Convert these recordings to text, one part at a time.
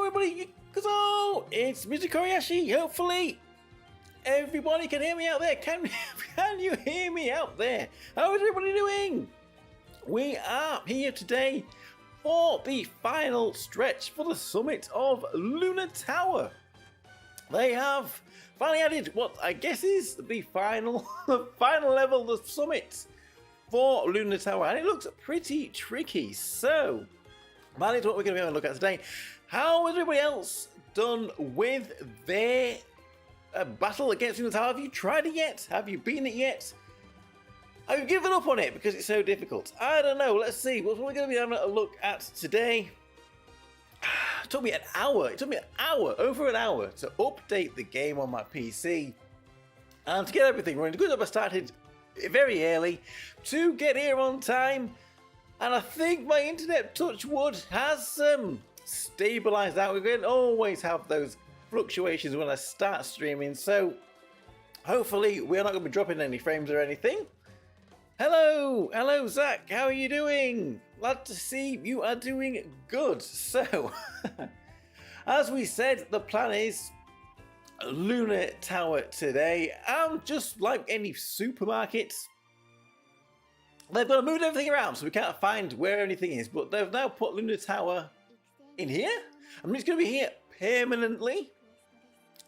everybody, it's Tokkuri Yashi. Hopefully everybody can hear me out there. Can you hear me out there? How is everybody doing? We are here today for the final stretch for the summit of Lunar Tower. They have finally added what I guess is the final level of the summit for Lunar Tower, and it looks pretty tricky. So that is what we're going to be having a look at today. How has everybody else done with their battle against Lunar Tower? Have you tried it yet? Have you beaten it yet? Have you given up on it because it's so difficult? I don't know. Let's see. What we're going to be having a look at today. It took me an hour. It took me an hour, over an hour, to update the game on my PC and to get everything running. Good job I started very early to get here on time. And I think my internet, touch wood, has stabilized out. We're going to always have those fluctuations when I start streaming, so hopefully we're not going to be dropping any frames or anything. Hello Zach, how are you doing? Glad to see you are doing good. So, as we said, the plan is Lunar Tower today, and just like any supermarket, they've got to move everything around so we can't find where anything is, but they've now put Lunar Tower in here. I mean, it's going to be here permanently.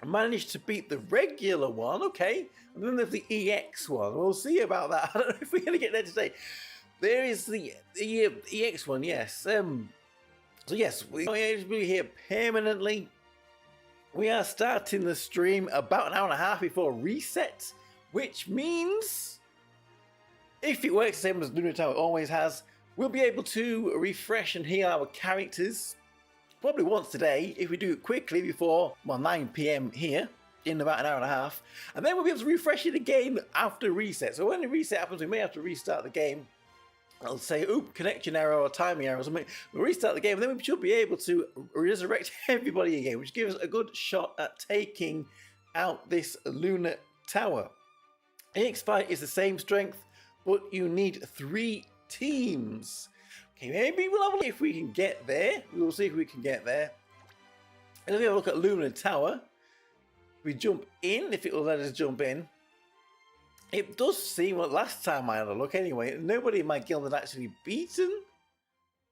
I managed to beat the regular one, okay, and then there's the EX one. We'll see about that. I don't know if we're going to get there today. There is the EX one, yes. So yes, we're going to be here permanently. We are starting the stream about an hour and a half before reset, which means if it works the same as Lunar Tower always has, we'll be able to refresh and heal our characters probably once today if we do it quickly before 9 PM here in about an hour and a half, and then we'll be able to refresh it again after reset. So when the reset happens, we may have to restart the game. I'll say, oop, connection error or timing error or something. We'll restart the game, and then we should be able to resurrect everybody again, which gives us a good shot at taking out this Lunar Tower. EX fight is the same strength, but you need 3 teams. Okay, maybe we'll have a look if we can get there. We will see if we can get there. And if we have a look at Lunar Tower, we jump in, if it will let us jump in. It does seem like last time I had a look anyway, nobody in my guild had actually beaten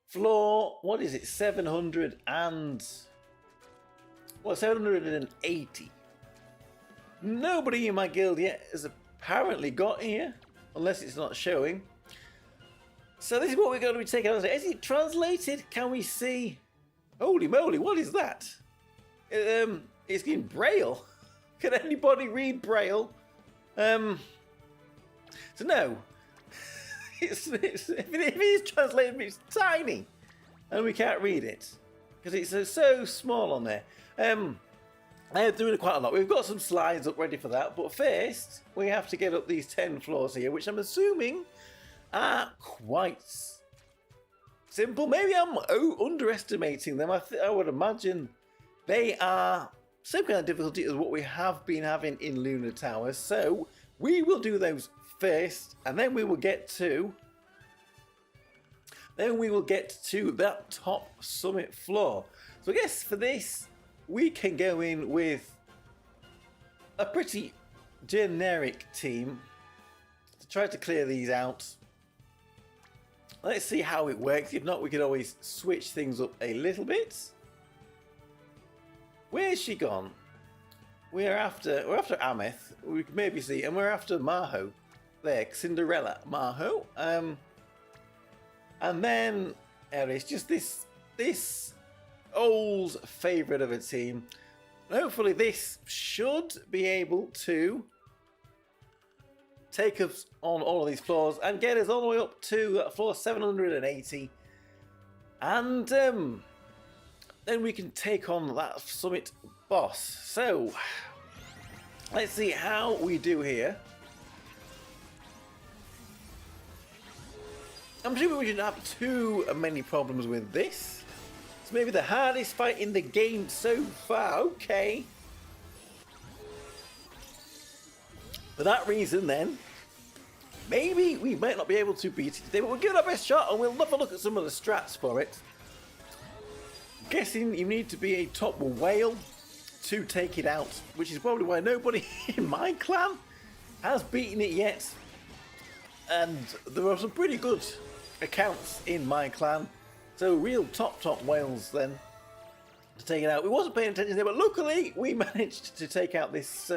floor, what is it, 780. Nobody in my guild yet has apparently got here, unless it's not showing. So this is what we're going to be taking on today. Is it translated? Can we see? Holy moly, what is that? It's in Braille. Can anybody read Braille? So no. if it is translated, it's tiny. And we can't read it. Because it's so small on there. They're doing quite a lot. We've got some slides up ready for that. But first, we have to get up these 10 floors here, which I'm assuming are quite simple. Maybe I'm underestimating them. I would imagine they are same kind of difficulty as what we have been having in Lunar Tower. So we will do those first, and then we will get to that top summit floor. So I guess for this we can go in with a pretty generic team to try to clear these out. Let's see how it works. If not, we could always switch things up a little bit. Where's she gone? We're after Ameth. We can maybe see, and we're after Maho. There, Cinderella, Maho. And then it's just this old favourite of a team. And hopefully this should be able to take us on all of these floors and get us all the way up to floor 780. And then we can take on that summit boss. So let's see how we do here. I'm assuming we shouldn't have too many problems with this. It's maybe the hardest fight in the game so far. Okay. For that reason then, maybe we might not be able to beat it today, but we'll give it our best shot and we'll have a look at some of the strats for it. guessing you need to be a top whale to take it out, which is probably why nobody in my clan has beaten it yet. And there are some pretty good accounts in my clan, so real top whales then to take it out. We wasn't paying attention there, but luckily we managed to take out this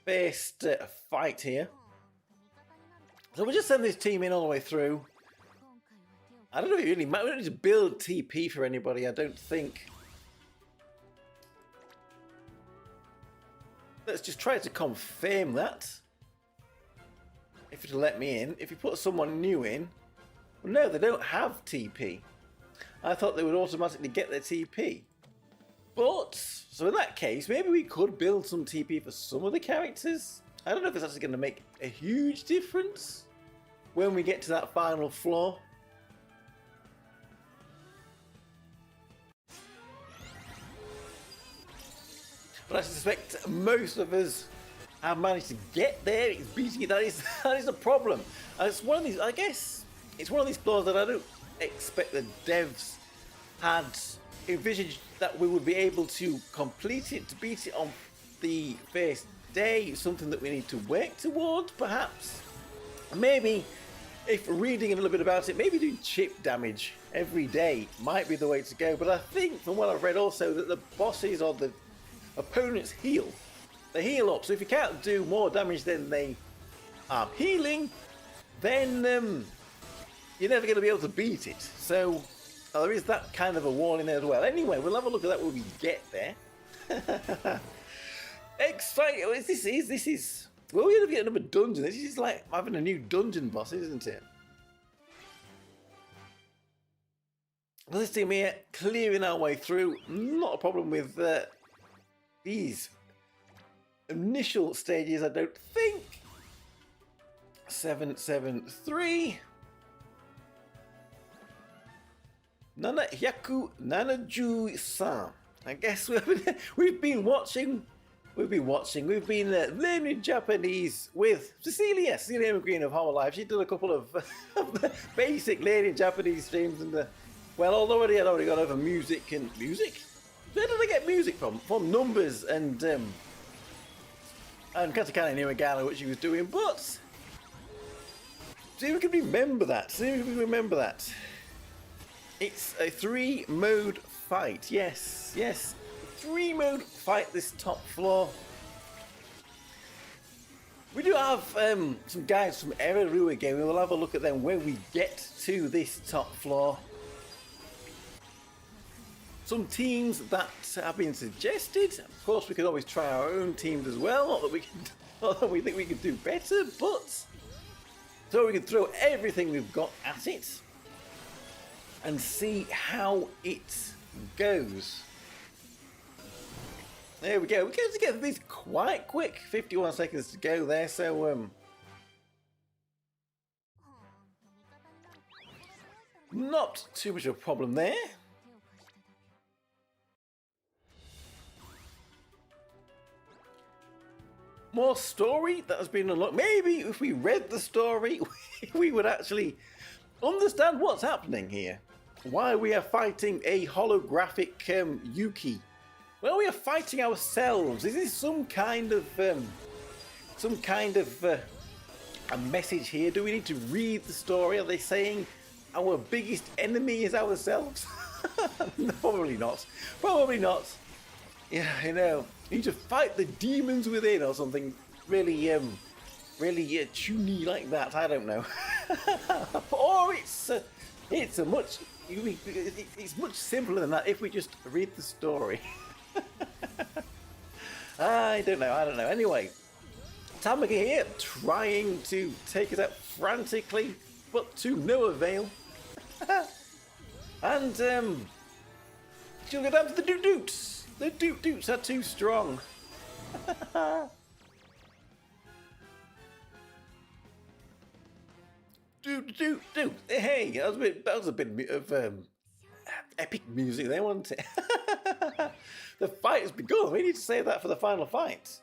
first fight here. So we'll just send this team in all the way through. I don't know if it really matters. We don't need to build TP for anybody, I don't think. Let's just try to confirm that. If it'll let me in. If you put someone new in, well, no, they don't have TP. I thought they would automatically get their TP. But, so in that case, maybe we could build some TP for some of the characters. I don't know if it's actually going to make a huge difference when we get to that final floor. But I suspect most of us have managed to get there. It's beating it. That is a problem. And it's one of these. I guess it's one of these flaws that I don't expect the devs had envisaged that we would be able to complete it, to beat it on the first day. Something that we need to work towards, perhaps. Maybe, if reading a little bit about it, maybe doing chip damage every day might be the way to go. But I think, from what I've read, also that the bosses or the opponents heal. They heal up, so if you can't do more damage than they are healing, then you're never going to be able to beat it. So there is that kind of a warning there as well. Anyway, we'll have a look at that when we get there. Exciting! This is. Well, we're going to get another dungeon. This is like having a new dungeon boss, isn't it? Well, this team here clearing our way through. Not a problem with these initial stages, I don't think. 773. Nana Hyaku Nanaju-san. I guess we've been watching. We've been learning Japanese with Cecilia McGreen of Hololive. She did a couple of basic learning Japanese streams, and well, although I had already gone over music. Where did I get music from? From numbers and Katakana Niragana, which she was doing, but see if we can remember that. It's a 3-mode fight. Yes. 3-mode fight this top floor. We do have some guides from Ereru again. We will have a look at them when we get to this top floor. Some teams that have been suggested. Of course, we could always try our own teams as well. Not that we think we could do better, but so we can throw everything we've got at it and see how it goes. There we go. We get to get these quite quick. 51 seconds to go there. So not too much of a problem there. More story that has been unlocked. Maybe if we read the story, we would actually understand what's happening here. Why we are fighting a holographic Yuki. Well, we are fighting ourselves. Is this some kind of a message here? Do we need to read the story? Are they saying our biggest enemy is ourselves? No, probably not. Probably not. Yeah, you know, you need to fight the demons within or something really tuney like that. I don't know. Or it's much simpler than that if we just read the story. I don't know. Anyway, Tamaka here trying to take us out frantically, but to no avail. And she'll go down to the doot-doots. The doot-doots are too strong. Doot. Hey, that was a bit of epic music there, wasn't it? The fight has begun. We need to save that for the final fight.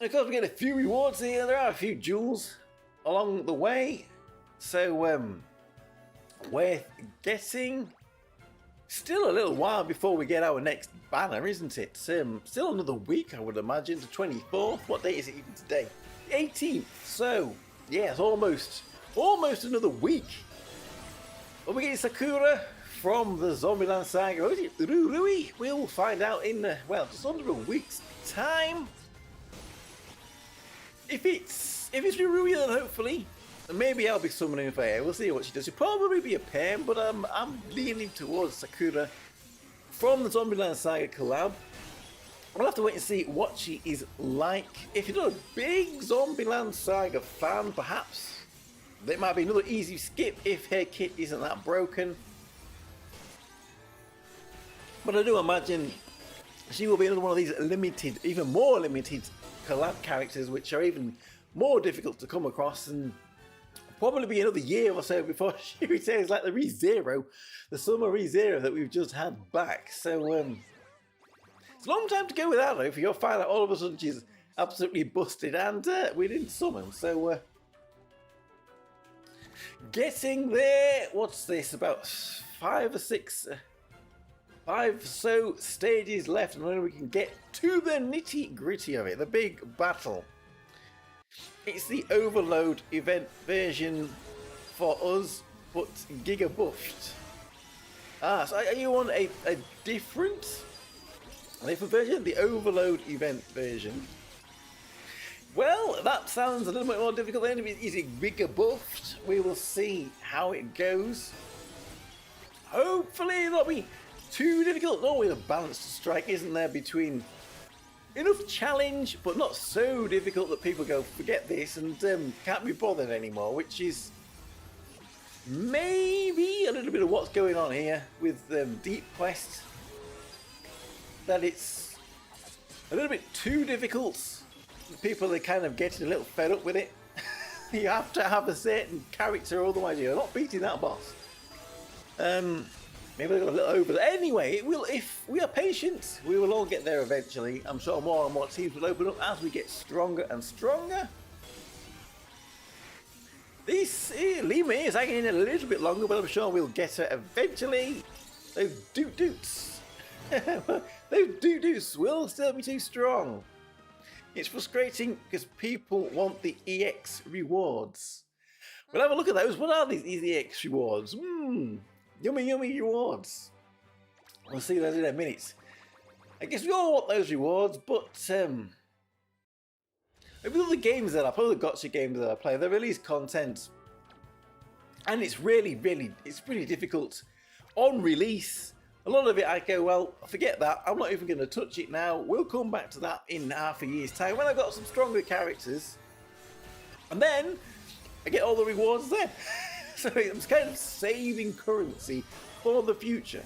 Of course, we get a few rewards here. There are a few jewels along the way, so worth getting. Still a little while before we get our next banner, isn't it? Still another week, I would imagine, the 24th. What date is it even today? The 18th. So, yes, almost another week. Are we getting Sakura from the Zombieland Saga? Or is it Rui? We'll find out in, well, just under a week's time. If it's Rui, then hopefully, maybe I'll be summoning for her. We'll see what she does. She'll probably be a Pam, but I'm leaning towards Sakura from the Zombieland Saga collab. We'll have to wait and see what she is like. If you're not a big Zombieland Saga fan, perhaps there might be another easy skip if her kit isn't that broken. But I do imagine she will be another one of these limited, even more limited collab characters, which are even more difficult to come across, and probably be another year or so before she returns, like the ReZero, the summer ReZero that we've just had back. So it's a long time to go without her if you'll find out all of a sudden she's absolutely busted and we didn't summon. So getting there. What's this? About 5 or 6 so stages left, and then we can get to the nitty-gritty of it, the big battle. It's the Overload event version for us, but Giga buffed. So are you on a different version? The Overload event version. Well, that sounds a little bit more difficult then. Is it Giga buffed? We will see how it goes. Hopefully it'll not be too difficult. Always a balance to strike, isn't there, between enough challenge but not so difficult that people go forget this and can't be bothered anymore, which is maybe a little bit of what's going on here with Deep Quest, that it's a little bit too difficult. People are kind of getting a little fed up with it. You have to have a certain character, otherwise you're not beating that boss. Maybe I got a little over there. Anyway, it will, if we are patient, we will all get there eventually. I'm sure more and more teams will open up as we get stronger and stronger. This Lima is hanging in a little bit longer, but I'm sure we'll get her eventually. Those doot-doots. Those doot-doots will still be too strong. It's frustrating because people want the EX rewards. We'll have a look at those. What are these EX rewards? Yummy, yummy rewards. We'll see those in a minute. I guess we all want those rewards, but with all the games that I play, all the gotcha games that I play, they release content, and it's really difficult on release. A lot of it I go, well, forget that. I'm not even going to touch it now. We'll come back to that in half a year's time when I've got some stronger characters, and then I get all the rewards then. So I'm kind of saving currency for the future.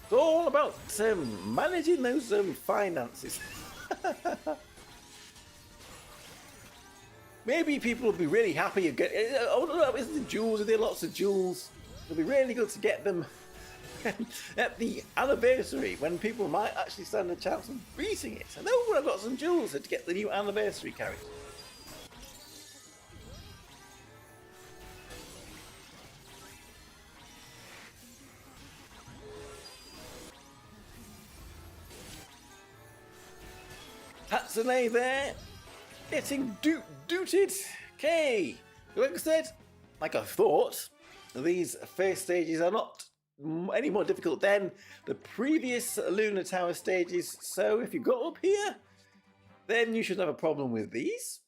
It's all about managing those finances. Maybe people will be really happy you get. Isn't the jewels? Are there lots of jewels? It'll be really good to get them at the anniversary when people might actually stand a chance of beating it. I know I've got some jewels to get the new anniversary character. Hatsune there, getting dooted. Okay, like I said, like I thought, these first stages are not any more difficult than the previous Lunar Tower stages. So if you got up here, then you shouldn't have a problem with these.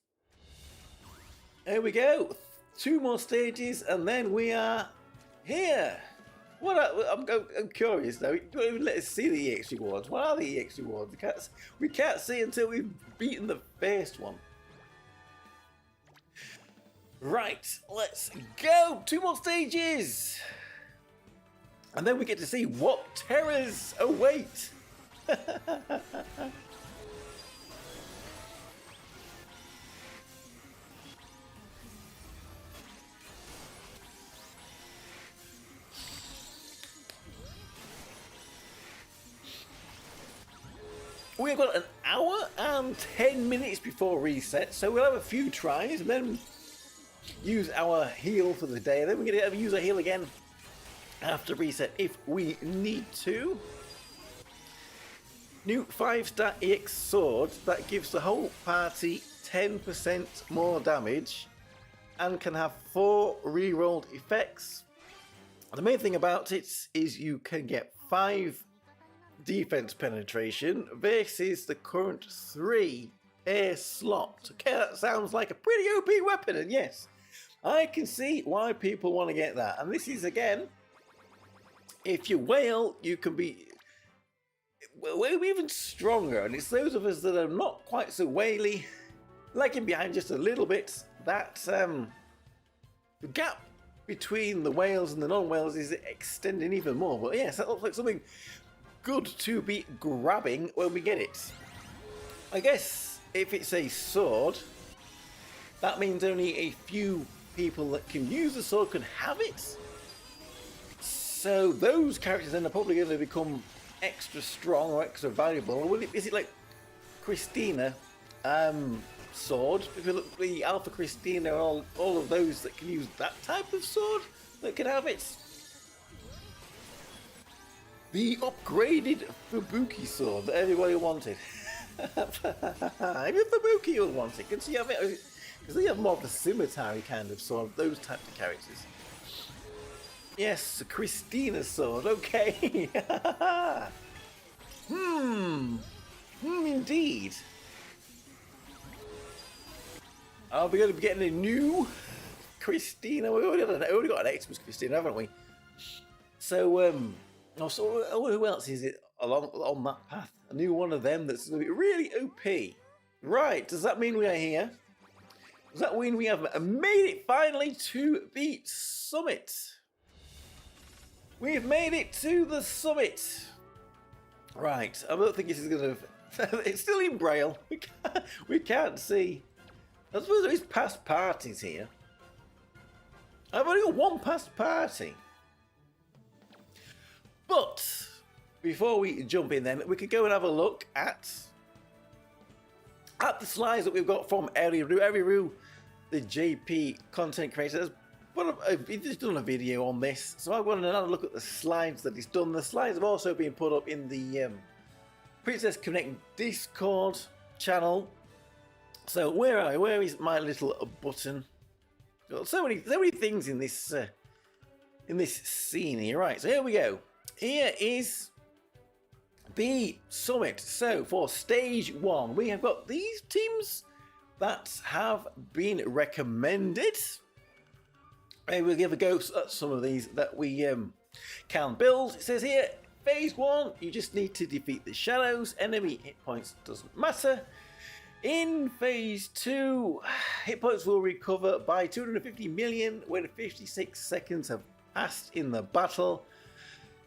There we go. 2 more stages, and then we are here. I'm curious though. You don't even let us see the EX rewards. What are the EX rewards? We can't see until we've beaten the first one. Right, let's go. 2 more stages, and then we get to see what terrors await. We've got an hour and 10 minutes before reset, so we'll have a few tries and then use our heal for the day. Then we're going to use our heal again have to reset if we need to. New 5-star EX sword that gives the whole party 10% more damage and can have 4 re-rolled effects. The main thing about it is you can get 5 defense penetration versus the current 3 air slot. Okay, that sounds like a pretty OP weapon, and yes, I can see why people want to get that. And this is, again, if you whale, you can be even stronger, and it's those of us that are not quite so whaley, lagging behind just a little bit, that the gap between the whales and the non-whales is extending even more. But yes, that looks like something good to be grabbing when we get it. I guess if it's a sword, that means only a few people that can use the sword can have it. So those characters then are probably going to become extra strong or extra valuable. Is it like Christina sword? If you look at the Alpha Christina, all of those that can use that type of sword that can have it. The upgraded Fubuki sword that everybody wanted. Even Fubuki will want it. Can she have it? Because they have more of the scimitar kind of sword, those types of characters. Yes, Christina's sword, okay. Indeed. Are we going to be getting a new Christina? We've already got an Xmas Christina, haven't we? So, who else is it on that path? A new one of them that's going to be really OP. Right, does that mean we are here? Does that mean we have made it finally to the summit? We've made it to the summit. Right, I don't think this is going to... It's still in Braille. We can't see. I suppose there is past parties here. I've only got one past party. But before we jump in then, we could go and have a look at the slides that we've got from Eriru, the JP content creator. He's just done a video on this, so I wanted to have a look at the slides that he's done. The slides have also been put up in the Princess Connect Discord channel. So where is my little button? Got so many things in this scene here. Right, so here we go. Here is the summit. So for stage 1, we have got these teams that have been recommended. We'll give a go at some of these that we can build. It says here, phase 1, you just need to defeat the shadows. Enemy hit points doesn't matter. In phase 2, hit points will recover by 250 million when 56 seconds have passed in the battle.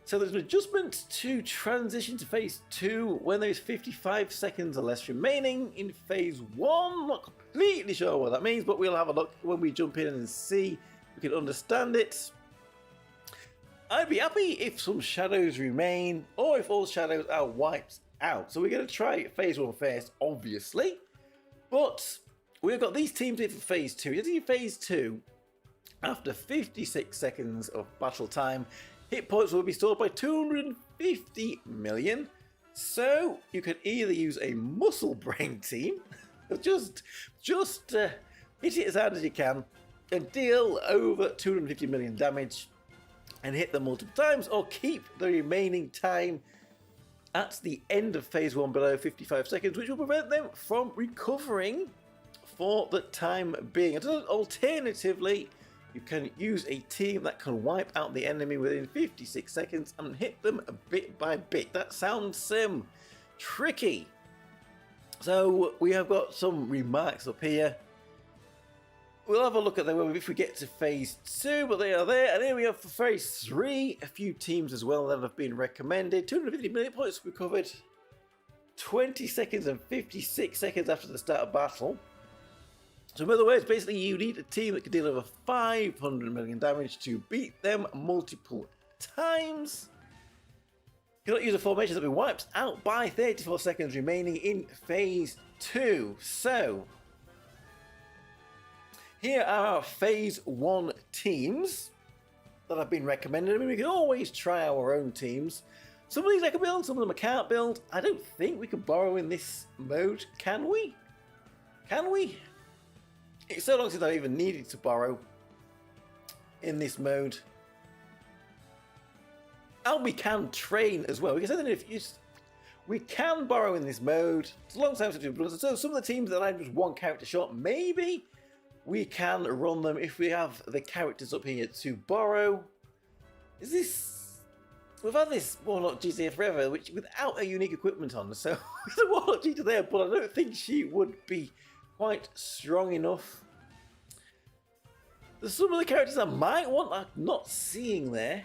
So there's an adjustment to transition to phase 2 when there is 55 seconds or less remaining. In phase 1, not completely sure what that means, but we'll have a look when we jump in and see. We can understand it. I'd be happy if some shadows remain or if all shadows are wiped out. So we're going to try phase 1 first, obviously. But we've got these teams in for phase 2. In phase 2, after 56 seconds of battle time, hit points will be stored by 250 million. So you can either use a muscle brain team, just hit it as hard as you can, and deal over 250 million damage and hit them multiple times, or keep the remaining time at the end of phase 1 below 55 seconds, which will prevent them from recovering for the time being. Alternatively, you can use a team that can wipe out the enemy within 56 seconds and hit them bit by bit. That sounds tricky. So we have got some remarks up here. We'll have a look at them if we get to phase 2, but they are there. And here we have for phase 3, a few teams as well that have been recommended. 250 million points recovered 20 seconds and 56 seconds after the start of battle. So in other words, basically you need a team that can deal over 500 million damage to beat them multiple times. You cannot use a formation that will be wiped out by 34 seconds remaining in phase 2. So here are our phase 1 teams. that have been recommended. I mean, we can always try our own teams. Some of these I can build, some of them I can't build. I don't think we can borrow in this mode, can we? Can we? It's so long since I've even needed to borrow in this mode. And we can train as well, because I don't know if you... We can borrow in this mode. It's a long time since we've done it. So some of the teams that I'm just one character short, maybe we can run them if we have the characters up here to borrow. Is this... We've had this Warlock GTA forever, which without a unique equipment on. So with the Warlock GTA there, but I don't think she would be quite strong enough. There's some of the characters I might want I'm not seeing there.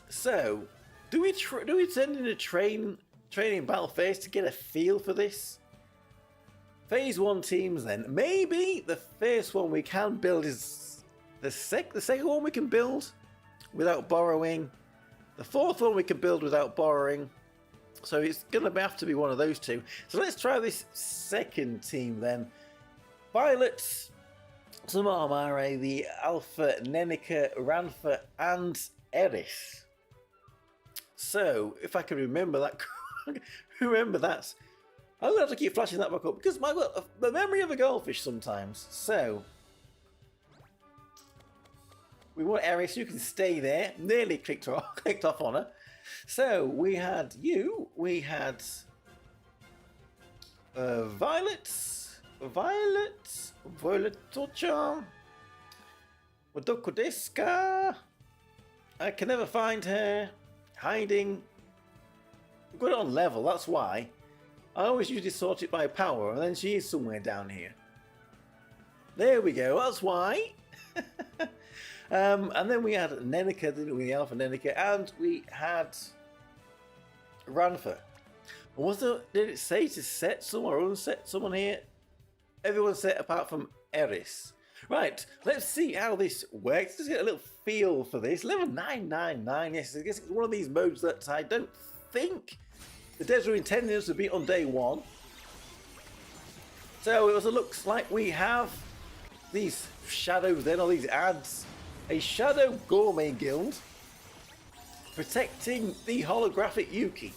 So... Do we send in a training battle phase to get a feel for this? Phase 1 teams then. Maybe the first one we can build is the second one we can build without borrowing. The fourth one we can build without borrowing. So it's going to have to be one of those two. So let's try this second team then. Violet, Samara, the Alpha, Nenica, Ranfa and Eris. So, if I can remember that, remember that. I'm going to have to keep flashing that back up because I've got the memory of a goldfish sometimes. So, we want Eris, you can stay there. Nearly clicked off on her. So, we had you, we had Violet, Tocha, Wadoko Deska. I can never find her. Hiding. We've got it on level, that's why. I always usually sort it by power, and then she is somewhere down here. There we go, that's why. And then we had Nenica, didn't we? The Alpha Nenica, and we had Ranfa. Did it say to set someone or unset someone here? Everyone's set apart from Eris. Right, let's see how this works. Let's get a little feel for this. Level 999, yes, I guess it's one of these modes that I don't think the devs were intending us to be on day one. So it also looks like we have these shadows then, or these ads. A Shadow Gourmet Guild protecting the holographic Yuki.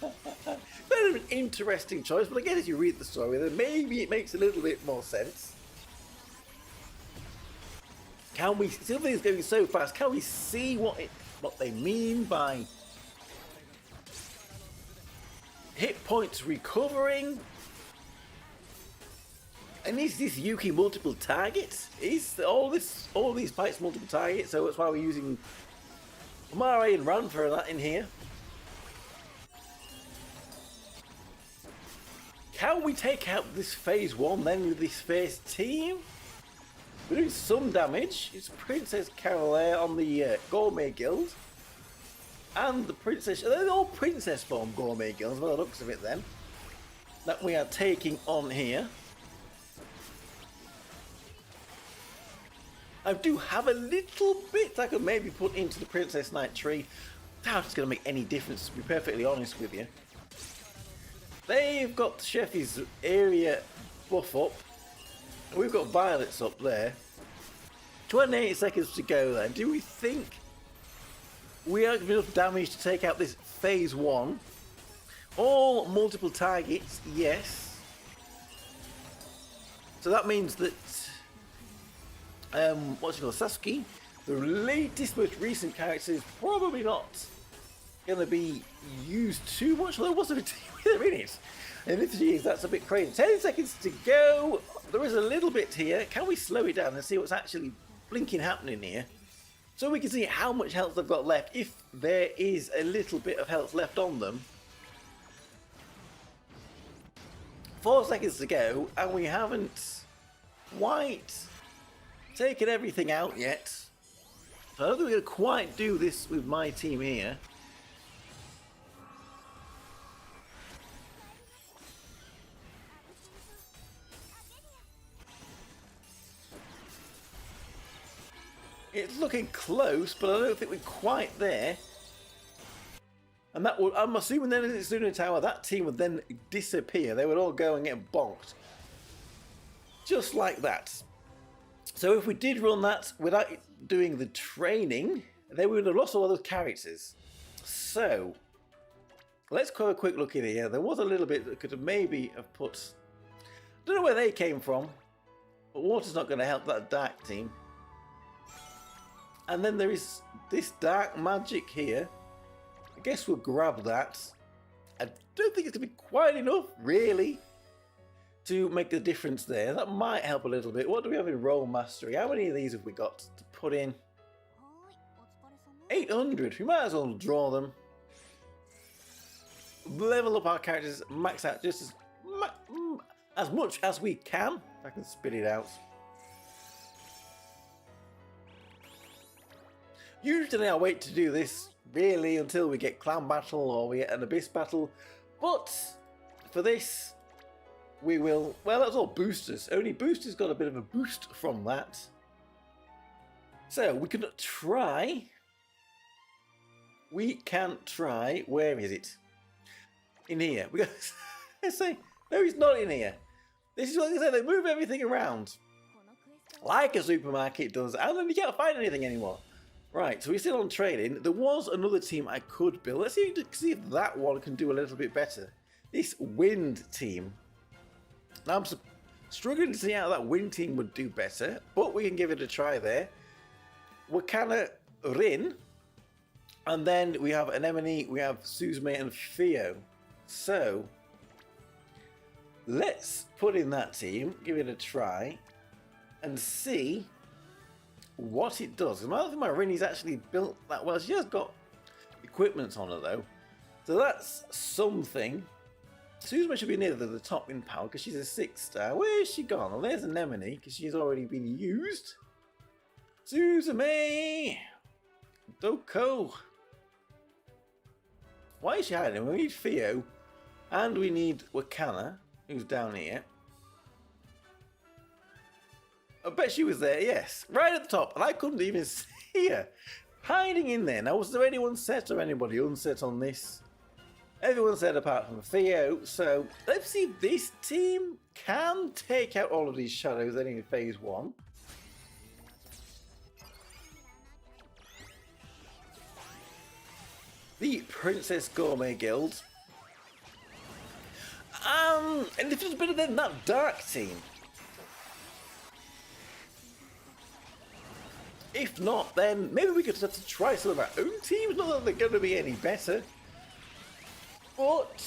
Bit of an interesting choice, but I guess if you read the story, then maybe it makes a little bit more sense. Can we, everything's going so fast, can we see what they mean by hit points recovering? And is this Yuki multiple targets? Is all these fights multiple targets? So that's why we're using Mare and Ran for that in here. Can we take out this phase 1 then with this first team? We're doing some damage. It's Princess Carolaire on the Gourmet Guild. And the Princess... They're all Princess form Gourmet Guilds, by the looks of it then. That we are taking on here. I do have a little bit I could maybe put into the Princess Knight tree. I doubt it's going to make any difference, to be perfectly honest with you. They've got Sheffy's area buff up. We've got Violet's up there. 28 seconds to go then. Do we think we have enough damage to take out this phase 1? All multiple targets, yes. So that means that what's it called? Sasuke, the latest, most recent character, is probably not going to be used too much, although what's the team with her in it? And if she is, that's a bit crazy. 10 seconds to go. There is a little bit here. Can we slow it down and see what's actually blinking happening here? So we can see how much health they've got left, if there is a little bit of health left on them. 4 seconds to go, and we haven't quite taken everything out yet. So I don't think we're going to quite do this with my team here. It's looking close, but I don't think we're quite there. And that would, I'm assuming then it's Luna Tower, that team would then disappear. They would all go and get bonked. Just like that. So if we did run that without doing the training, then we would have lost all those characters. So let's have a quick look in here. There was a little bit that could have maybe have put... I don't know where they came from, but water's not going to help that dark team. And then there is this dark magic here. I guess we'll grab that. I don't think it's going to be quite enough, really, to make the difference there. That might help a little bit. What do we have in role mastery? How many of these have we got to put in? 800. We might as well draw them. Level up our characters, max out just as much as we can. If I can spit it out. Usually I wait to do this really until we get clan battle or we get an abyss battle, but for this we will, well, that's all boosters. Only boosters got a bit of a boost from that. So we can try, where is it? In here. We got to say, no, he's not in here. This is what they say, they move everything around like a supermarket does, and then you can't find anything anymore. Right, so we're still on training. There was another team I could build. Let's see if that one can do a little bit better. This wind team. Now I'm struggling to see how that wind team would do better, but we can give it a try there. We're kind of Rin, and then we have Anemone, we have Suzume and Theo. So let's put in that team, give it a try, and see what it does. I don't think my Rinny's actually built that well. She has got equipment on her though, so that's something. Suzume should be near the top in power because she's a 6-star. Where is she gone? Well, there's Anemone because she's already been used. Suzume! Doko! Why is she hiding? We need Theo and we need Wakana, who's down here. I bet she was there, yes. Right at the top, and I couldn't even see her. Hiding in there. Now, was there anyone set or anybody unset on this? Everyone said apart from Theo, so let's see if this team can take out all of these shadows then in phase 1. The Princess Gourmet Guild. And if it's better than that dark team. If not, then maybe we could just have to try some of our own teams. Not that they're going to be any better. But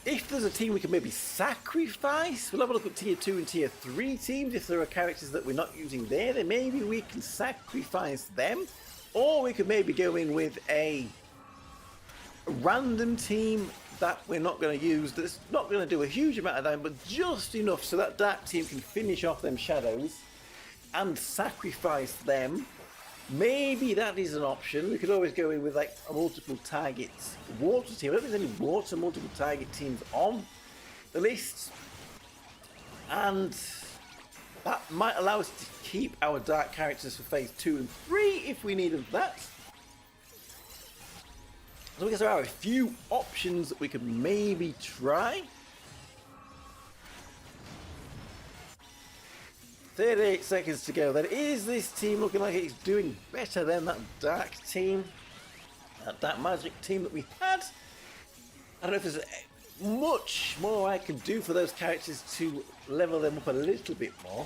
if there's a team we can maybe sacrifice, we'll have a look at tier 2 and tier 3 teams. If there are characters that we're not using there, then maybe we can sacrifice them. Or we could maybe go in with a random team that we're not going to use, that's not going to do a huge amount of damage, but just enough so that dark team can finish off them shadows and sacrifice them. Maybe that is an option. We could always go in with like a multiple targets water team. I don't think there's any water multiple target teams on the list, and that might allow us to keep our dark characters for phase 2 and 3 if we needed that. So I guess there are a few options that we could maybe try. 38 seconds to go. Then is this team looking like it's doing better than that dark team? That dark magic team that we had? I don't know if there's much more I can do for those characters to level them up a little bit more.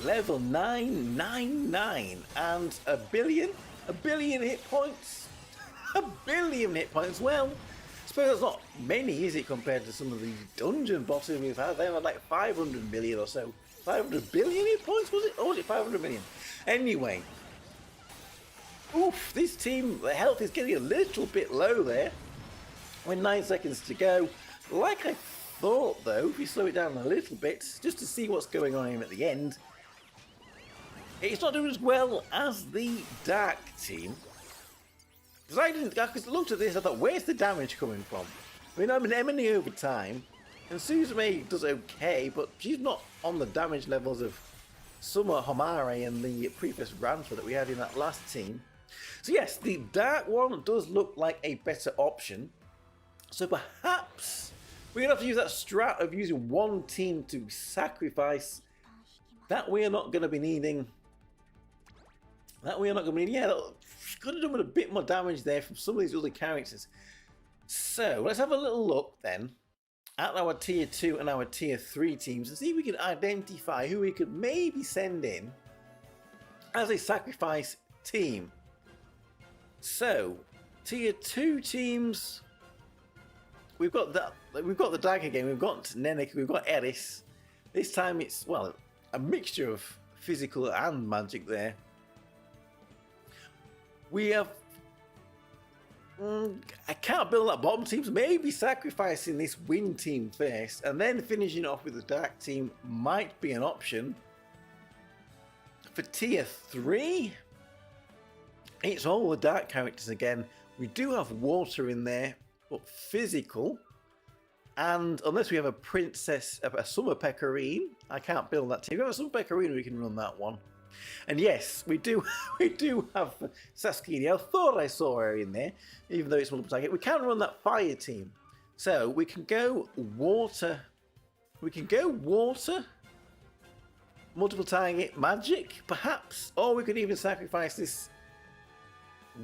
Level 999 and a billion hit points. A billion hit points. Well, I suppose that's not many, is it, compared to some of the dungeon bosses we've had? They were like 500 million or so. 500 billion hit points, was it? Or was it 500 million? Anyway. Oof, this team, the health is getting a little bit low there. With 9 seconds to go. Like I thought, though, if you slow it down a little bit, just to see what's going on here at the end, it's not doing as well as the dark team. Because I looked at this, I thought, where's the damage coming from? I mean, I'm an Emily over time, and Suzume does okay, but she's not on the damage levels of Summer Homare and the previous Ranfer that we had in that last team. So yes, the dark one does look like a better option. So perhaps we're going to have to use that strat of using one team to sacrifice. That we are not going to be needing. Yeah, could have done with a bit more damage there from some of these other characters. So let's have a little look then at our tier 2 and our tier 3 teams and see if we can identify who we could maybe send in as a sacrifice team. So tier 2 teams, we've got the Dagger again, we've got Nenek, we've got Eris. This time it's, well, a mixture of physical and magic there. We have I can't build that bottom team, so maybe sacrificing this wind team first and then finishing off with the dark team might be an option. For tier 3, it's all the dark characters again. We do have water in there, but physical. And unless we have a princess, a summer pecorine, I can't build that team. If we have a summer pecorine, we can run that one. And yes, we do have Saskini. I thought I saw her in there, even though it's multiple target. We can run that fire team. So we can go water. We can go water, multiple target magic, perhaps. Or we could even sacrifice this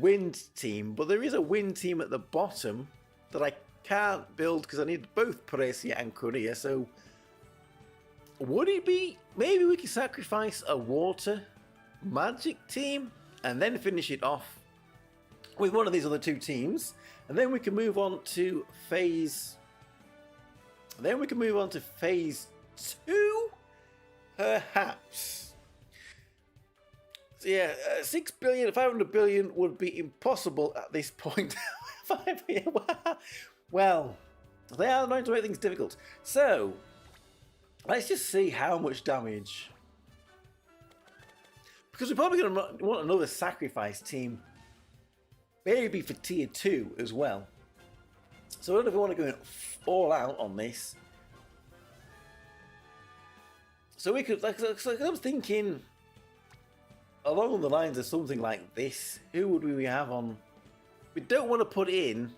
wind team. But there is a wind team at the bottom that I can't build because I need both Paresia and Korea. So would it be, maybe we could sacrifice a water magic team and then finish it off with one of these other two teams, and then we can move on to phase. Then we can move on to phase 2, perhaps. So yeah, 6 billion, 500 billion would be impossible at this point. Well, they are going to make things difficult. So let's just see how much damage. Because we're probably going to want another sacrifice team. Maybe for tier 2 as well. So I don't know if we want to go all out on this. So we could, like I was thinking along the lines of something like this. Who would we have on? We don't want to put in.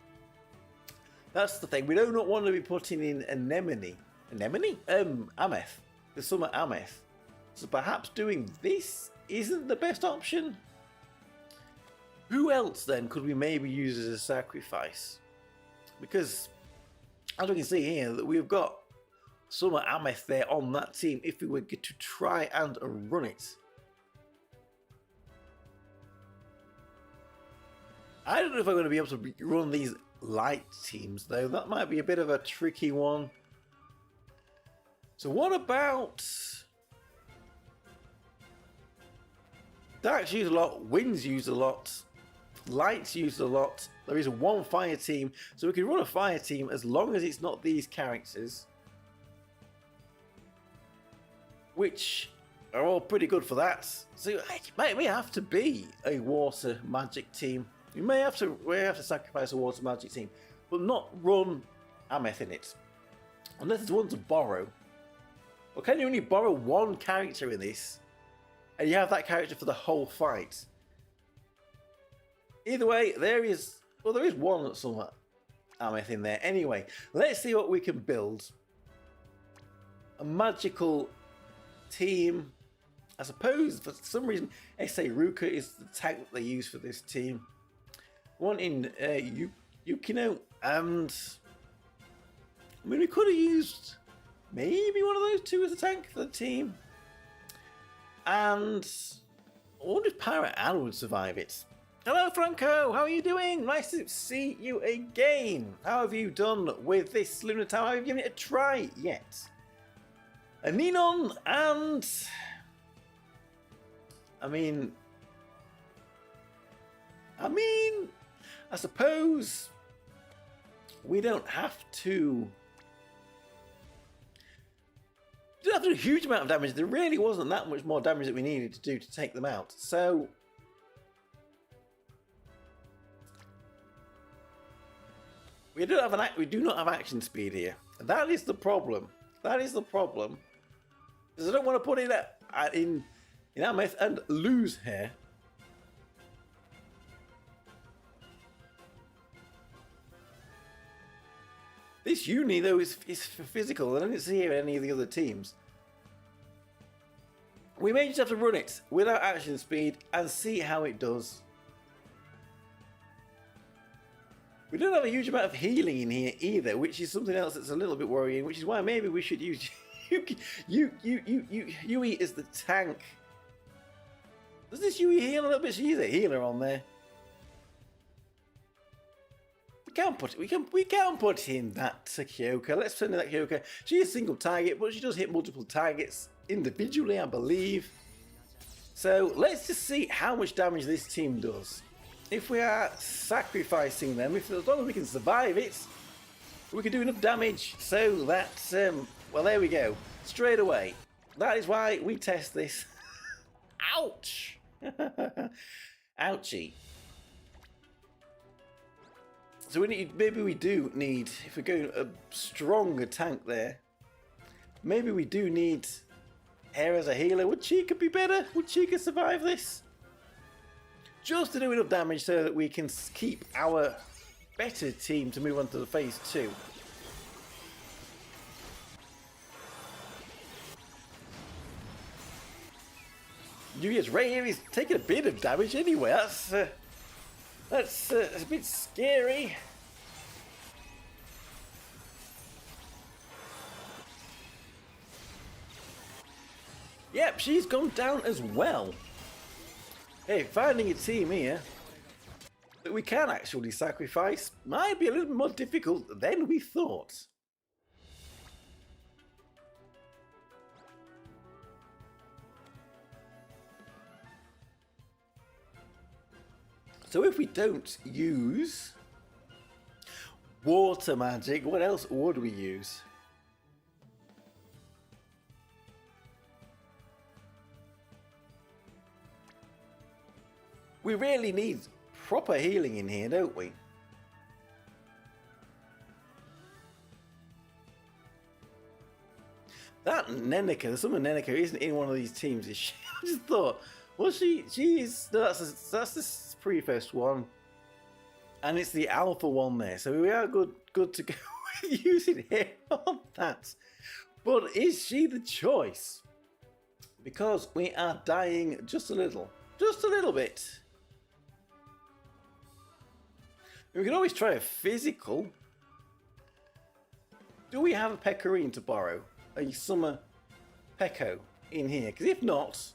That's the thing. We do not want to be putting in Anemone. Anemone? Ameth. The summer Ameth. So perhaps doing this isn't the best option. Who else then could we maybe use as a sacrifice? Because as we can see here, that we've got summer Ameth there on that team if we were to try and run it. I don't know if I'm going to be able to run these light teams though. That might be a bit of a tricky one. So what about Dark's used a lot, Wind's used a lot, Light's used a lot. There is one fire team, so we can run a fire team as long as it's not these characters, which are all pretty good for that. So it may have to be a water magic team. We may have to sacrifice a water magic team, but not run Ameth in it, unless it's one to borrow. Or can you only borrow one character in this, and you have that character for the whole fight? Either way, there is one summer Ameth in there. Anyway, let's see what we can build. A magical team. I suppose for some reason S.A. Ruka is the tank that they use for this team. One in Yukino, and I mean we could have used maybe one of those two as a tank for the team. And I wonder if Pirate Ann would survive it. Hello Franco, how are you doing? Nice to see you again. How have you done with this Lunar Tower? Have you given it a try yet? A Ninon and I mean, I suppose we don't have to. We don't have to do a huge amount of damage. There really wasn't that much more damage that we needed to do to take them out. So we do not have action speed here. That is the problem. That is the problem. Because I don't want to put in in Ameth and lose her. This uni though is for physical. I don't see it in any of the other teams. We may just have to run it without action speed and see how it does. We don't have a huge amount of healing in here either, which is something else that's a little bit worrying, which is why maybe we should use Yui as the tank. Does this Yui heal a little bit? She's a healer on there. We can't put in that Kyoka. Let's turn in that Kyoka. She is single target, but she does hit multiple targets individually, I believe. So let's just see how much damage this team does. If we are sacrificing them, as long as we can survive it, we can do enough damage so that, well, there we go. Straight away. That is why we test this. Ouch! Ouchie. So maybe we do need, if we're going a stronger tank there, maybe we do need her as a healer. Would Chica be better? Would Chica survive this? Just to do enough damage so that we can keep our better team to move on to the phase 2. Yuya's right here is taking a bit of damage anyway. That's a bit scary. Yep, she's gone down as well. Hey, finding a team here that we can actually sacrifice might be a little more difficult than we thought. So if we don't use water magic, what else would we use? We really need proper healing in here, don't we? That Neneka, the summer Neneka isn't in one of these teams, is she? I just thought, well, she's no, that's the pre-first one, and it's the alpha one there, so we are good to go with using her on that. But is she the choice? Because we are dying just a little bit. We can always try a physical. Do we have a Pecorine to borrow? A summer Pecco in here? Because if not,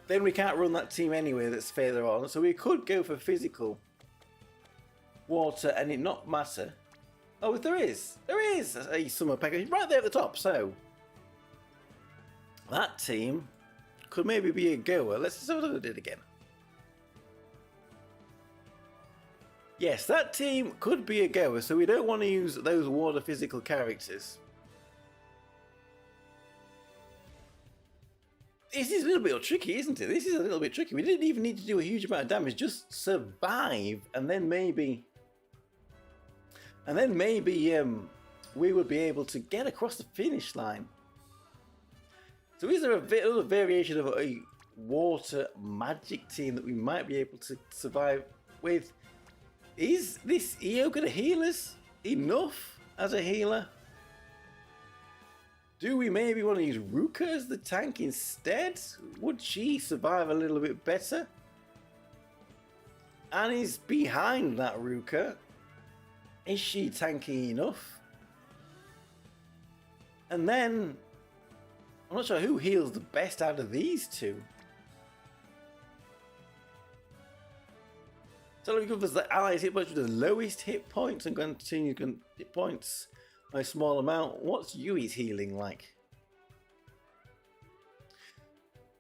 then we can't run that team anyway that's further on. So we could go for physical water and it not matter. Oh, there is a summer Pecco right there at the top. So that team could maybe be a goer. Let's just have a look at it again. Yes, that team could be a goer, so we don't want to use those water physical characters. This is a little bit tricky, isn't it? This is a little bit tricky. We didn't even need to do a huge amount of damage, just survive, and then maybe we would be able to get across the finish line. So is there a variation of a water magic team that we might be able to survive with? Is this EO going to heal us enough as a healer? Do we maybe want to use Ruka as the tank instead? Would she survive a little bit better? And is behind that Ruka, is she tanky enough? And then, I'm not sure who heals the best out of these two. So we go for the allies hit points with the lowest hit points and continue hit points by a small amount. What's Yui's healing like?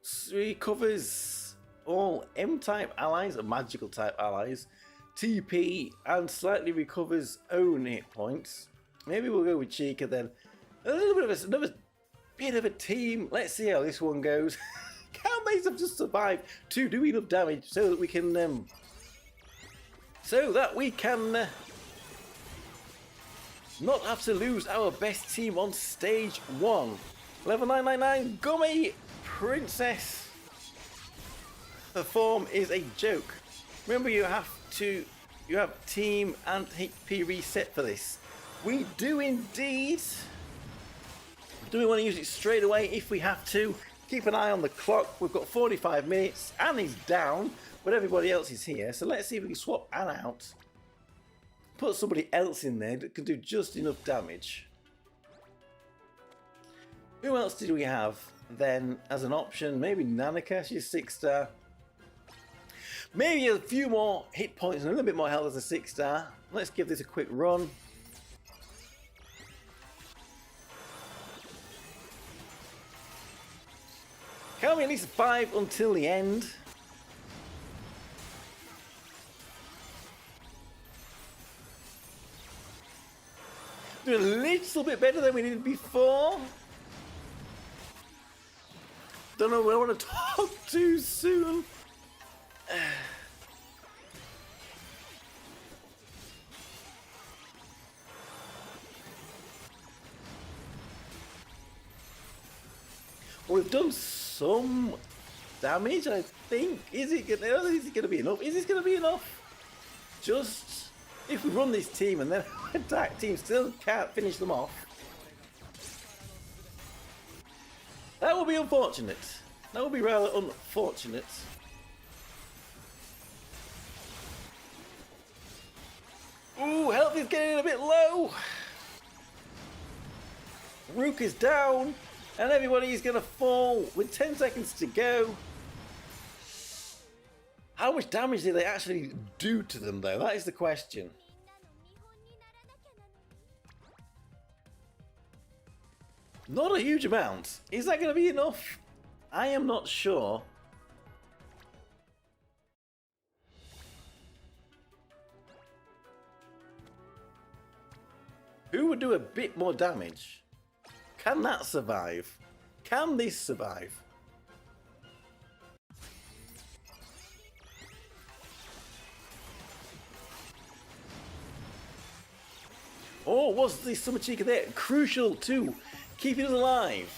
So he covers all M-type allies and magical type allies, TP, and slightly recovers own hit points. Maybe we'll go with Chica then. A little bit of another bit of a team. Let's see how this one goes. Can Maze have just survived to do enough damage so that we can not have to lose our best team on stage 1. Level 999 Gummy princess. The form is a joke. Remember, you have team and HP reset for this. We do indeed. Do we want to use it straight away if we have to? Keep an eye on the clock. We've got 45 minutes. Annie's down, but everybody else is here. So let's see if we can swap Anne out. Put somebody else in there that can do just enough damage. Who else did we have then as an option? Maybe Nanika, she's 6-star. Maybe a few more hit points and a little bit more health as a 6-star. Let's give this a quick run. Can we at least survive until the end? Doing a little bit better than we did before. Don't know, I don't want to talk too soon. We've done some damage, I think. Is it going to be enough? Is this going to be enough? Just if we run this team and then attack team still can't finish them off. That would be unfortunate. That would be rather unfortunate. Ooh, health is getting a bit low. Rook is down. And everybody is going to fall with 10 seconds to go. How much damage did they actually do to them, though? That is the question. Not a huge amount. Is that going to be enough? I am not sure. Who would do a bit more damage? Can that survive? Can this survive? Oh, was the Summer Chica there? Crucial to keeping us alive.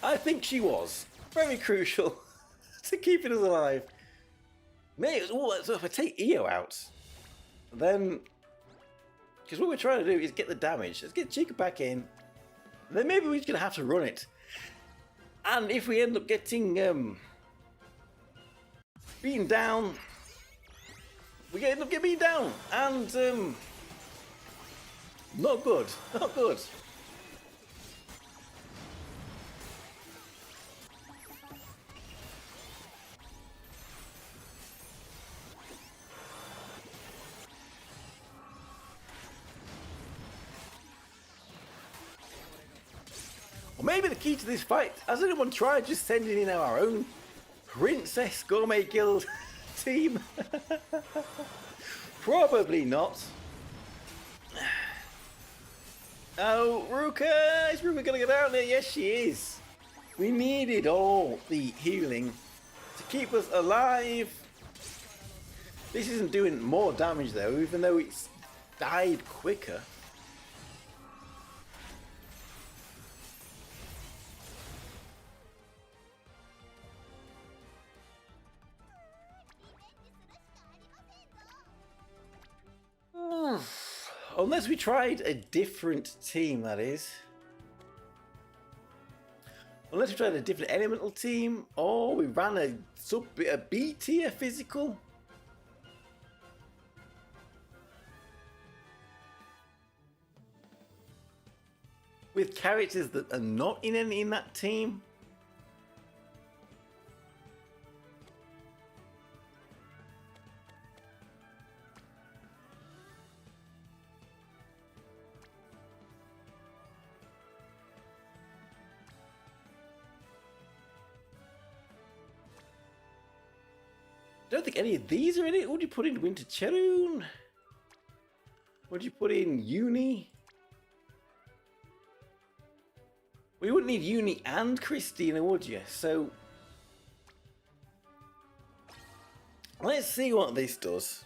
I think she was. Very crucial to keeping us alive. Maybe, so if I take EO out, then... Because what we're trying to do is get the damage. Let's get Chica back in. Then maybe we're just going to have to run it. And if we end up getting beaten down, we end up getting beaten down. And not good. Not good. Or maybe the key to this fight, has anyone tried just sending in our own Princess Gourmet Guild team? Probably not. Oh, Ruka! Is Ruka gonna get out there? Yes, she is. We needed all the healing to keep us alive. This isn't doing more damage though, even though it's died quicker. Unless we tried a different team, that is. Unless we tried a different elemental team, or we ran a B tier physical. With characters that are not in that team. I don't think any of these are in it. What would you put in Winter Cheroon? What would you put in Uni? We wouldn't need Uni and Christina, would you? So let's see what this does.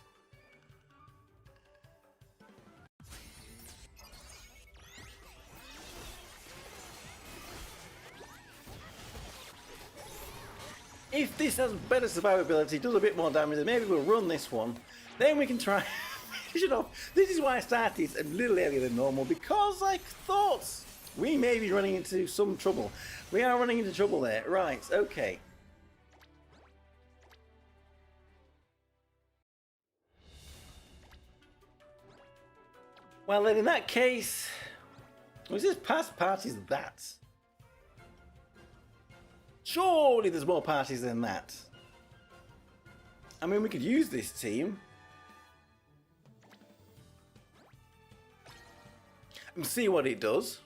if this has better survivability, does a bit more damage, then maybe we'll run this one. Then we can try finish it off. This is why I started a little earlier than normal, because I thought we may be running into some trouble. We are running into trouble there. Right, okay. Well then, in that case, was this past parties that? Surely there's more parties than that. I mean, we could use this team and see what it does.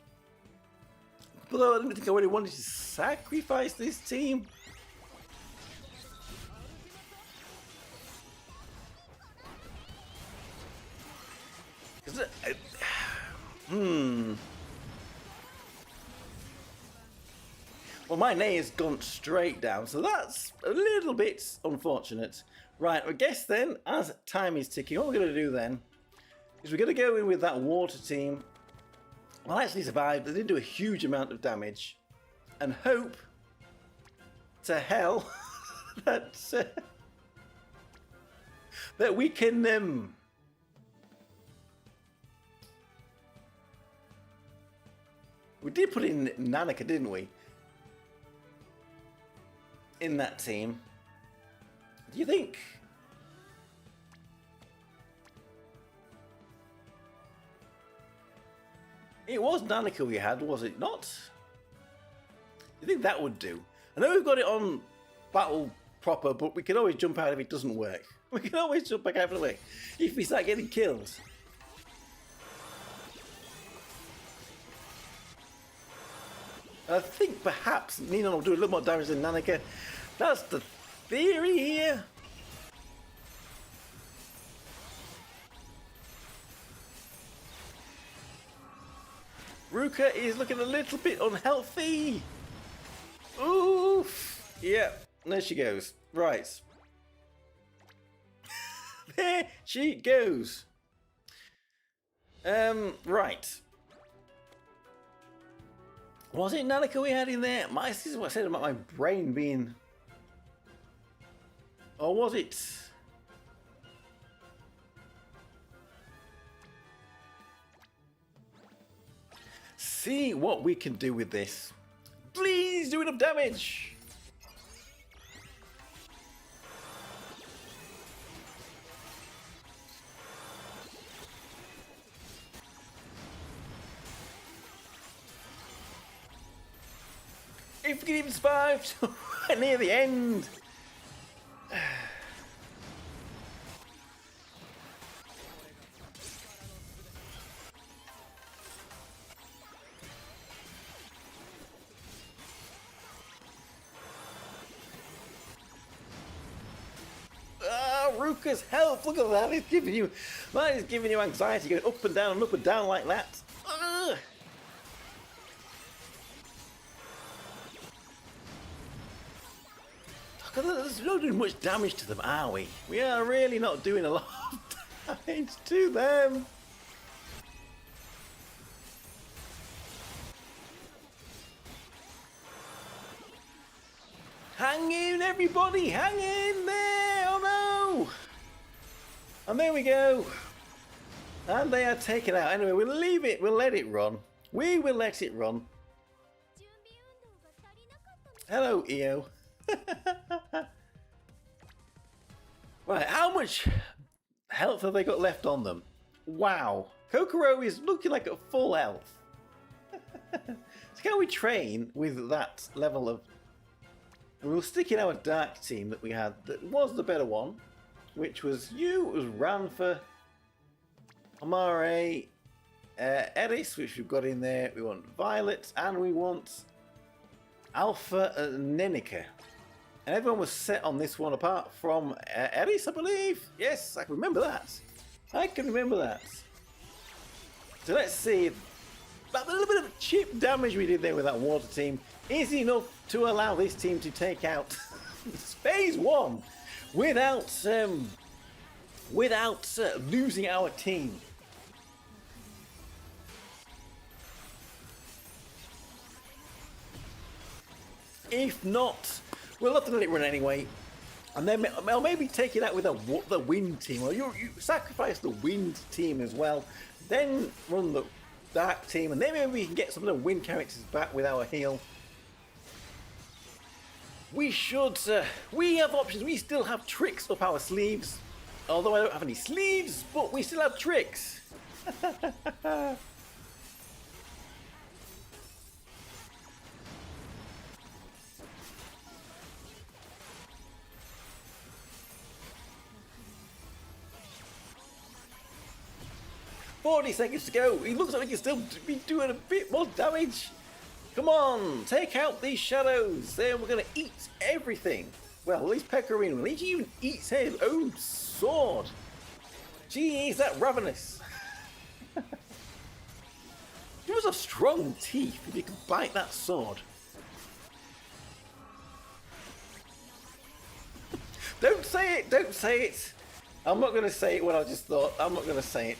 Although I didn't think I really wanted to sacrifice this team. Well, my nay has gone straight down, so that's a little bit unfortunate. Right, I guess then, as time is ticking, what we're going to do then is we're going to go in with that water team. Well, actually survived. They didn't do a huge amount of damage, and hope to hell that that we can we did put in Nanika, didn't we? In that team. Do you think? It was Nanika we had, was it not? You think that would do? I know we've got it on battle proper, but we can always jump out if it doesn't work. We can always jump back out of the way if we start getting killed. I think perhaps Nina will do a little more damage than Nanika. That's the theory here. Ruka is looking a little bit unhealthy. Oof. Yeah, there she goes. Right. There she goes. Right. Was it Nanika we had in there? This is what I said about my brain being... Or was it... See what we can do with this. Please do enough damage! If we can even survive near the end. Ruka's health, look at that, it's giving you, that is giving you anxiety, going up and down like that. There's not doing much damage to them, are we? We are really not doing a lot of damage to them. Hang in, everybody! Hang in there! Oh no! And there we go. And they are taken out. Anyway, we'll leave it. We'll let it run. We will let it run. Hello, EO. Right, how much health have they got left on them? Wow. Kokoro is looking like a full health. So can we train with that level of... We'll stick in our dark team that we had that was the better one, which was you. It was Ranfa, Amare, Eris, which we've got in there. We want Violet, and we want Alpha and Nenica. And everyone was set on this one apart from Eris, I believe. Yes, I can remember that. I can remember that. So let's see. That little bit of cheap damage we did there with that water team is enough to allow this team to take out phase one without losing our team. If not, We'll have to let it run anyway. And then I'll maybe take it out with the wind team, or you sacrifice the wind team as well. Then run the dark team, and then maybe we can get some of the wind characters back with our heal. We should. We have options. We still have tricks up our sleeves. Although I don't have any sleeves, but we still have tricks. 40 seconds to go. He looks like he can still be doing a bit more damage. Come on, take out these shadows. Then we're going to eat everything. Well, at least Pecorino. At least he even eats his own sword. Jeez, that ravenous. He must have strong teeth if you can bite that sword. Don't say it, don't say it. I'm not going to say it what I just thought. I'm not going to say it.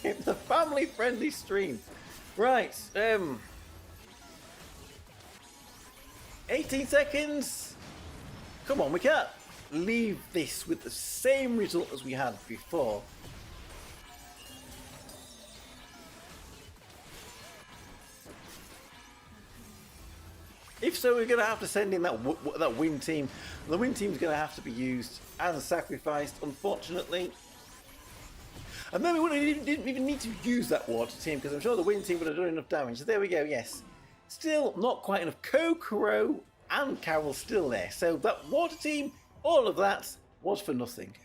It's a family-friendly stream. Right, 18 seconds. Come on, we can't leave this with the same result as we had before. If so, we're going to have to send in that wind team. The wind team is going to have to be used and sacrificed, unfortunately. And then we didn't even need to use that water team, because I'm sure the wind team would have done enough damage. So there we go, yes. Still not quite enough. Kokoro and Carol still there. So that water team, all of that was for nothing.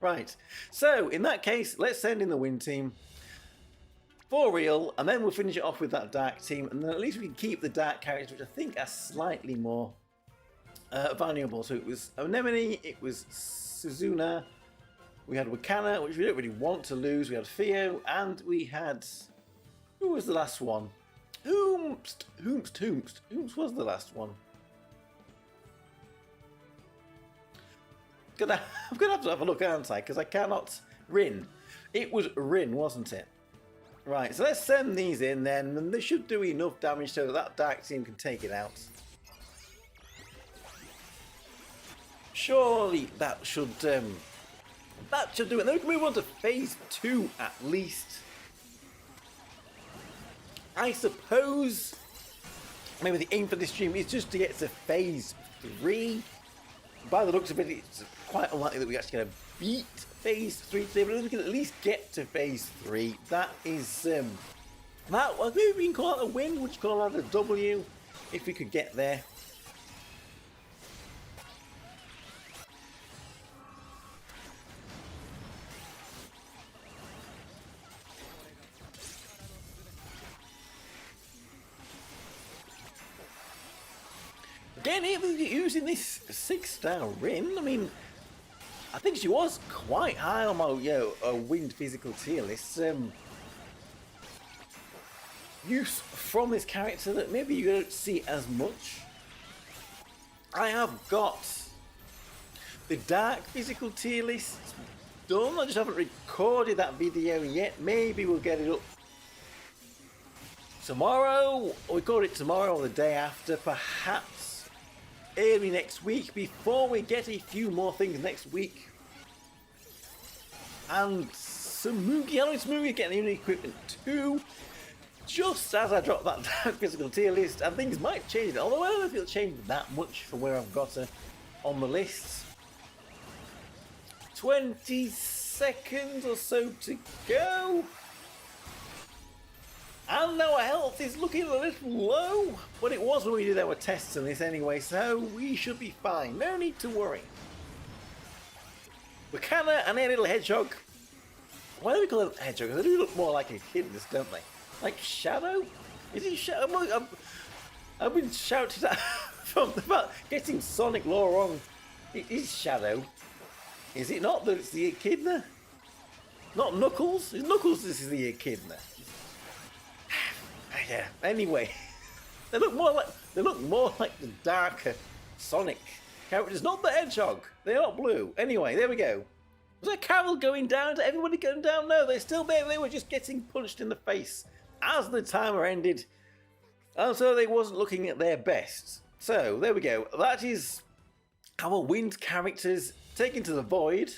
Right. So in that case, let's send in the wind team. For real, and then we'll finish it off with that dark team, and then at least we can keep the dark characters, which I think are slightly more valuable. So it was Anemone, it was Suzuna, we had Wakana, which we don't really want to lose, we had Theo, and we had... Who was the last one? Hoomst was the last one. I'm gonna have to have a look, aren't I? Because I cannot... Rin. It was Rin, wasn't it? Right, so let's send these in then, and they should do enough damage so that dark team can take it out. Surely that should do it. Then we can move on to phase 2 at least. I suppose maybe the aim for this stream is just to get to phase 3. By the looks of it, it's quite unlikely that we're actually going to beat phase 3 today, but we can at least get to phase 3. That is, that, well, maybe we can call it a win, would you call that a W, if we could get there. Again, even using this 6-star Rin, I mean, I think she was quite high on my wind physical tier list. Use from this character that maybe you don't see as much. I have got the dark physical tier list done. I just haven't recorded that video yet. Maybe we'll get it up tomorrow, or record it tomorrow or the day after, perhaps early next week, before we get a few more things next week. And Samugi, I know Samugi getting new equipment too, just as I drop that dark physical tier list, and things might change, although I don't know if it'll change that much from where I've got her on the list. 20 seconds or so to go. And our health is looking a little low, but it was when we did our tests on this anyway, so we should be fine. No need to worry. Wakana and their little hedgehog. Why do we call them hedgehog? They do look more like echidnas, don't they? Like Shadow? Is he Shadow? I've been shouted at from about getting Sonic lore wrong. It is Shadow. Is it not that it's the echidna? Not Knuckles? Knuckles, this is the echidna. Yeah. Anyway, they look more like the darker Sonic characters, not the hedgehog. They're not blue. Anyway, there we go. Was that Carol going down? Is everybody going down? No, they're still there. They were just getting punched in the face as the timer ended, and so they wasn't looking at their best. So there we go. That is our wind characters taken to the void.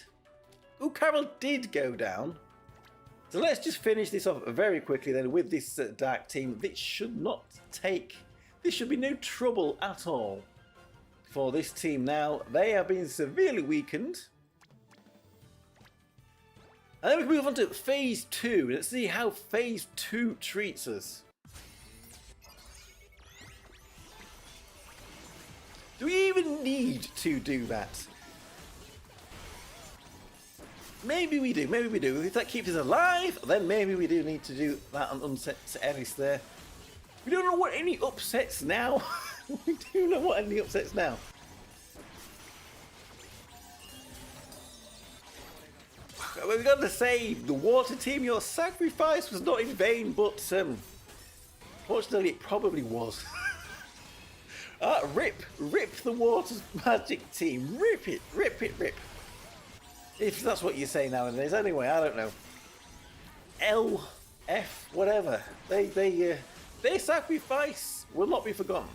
Oh, Carol did go down. So let's just finish this off very quickly then with this dark team. This should be no trouble at all for this team now. They have been severely weakened. And then we can move on to Phase 2. Let's see how Phase 2 treats us. Do we even need to do that? Maybe we do, maybe we do. If that keeps us alive, then maybe we do need to do that and unset Ellis there. We don't know what any upsets now. We do know what any upsets now. We've got to say, the water team, your sacrifice was not in vain, but fortunately it probably was. Rip the water magic team. Rip it. If that's what you say nowadays. Anyway, I don't know. L, F, whatever. Their sacrifice will not be forgotten.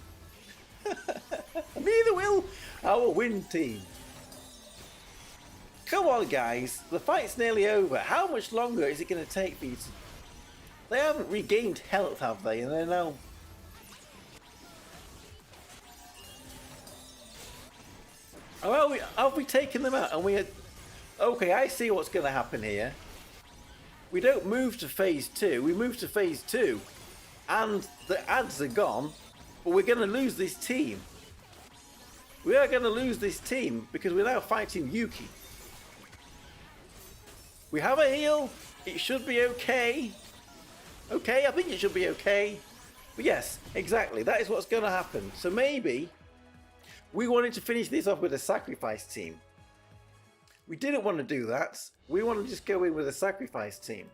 Neither will our wind team. Come on, guys. The fight's nearly over. How much longer is it going to take for you to... They haven't regained health, have they? And they're now... Oh, have we taken them out? And we had... Okay, I see what's going to happen here. We don't move to Phase 2. We move to Phase 2. And the ads are gone. But we're going to lose this team. We are going to lose this team because we're now fighting Yuki. We have a heal. It should be okay. Okay, I think it should be okay. But yes, exactly. That is what's going to happen. So maybe we wanted to finish this off with a sacrifice team. We didn't want to do that. We want to just go in with a sacrifice team.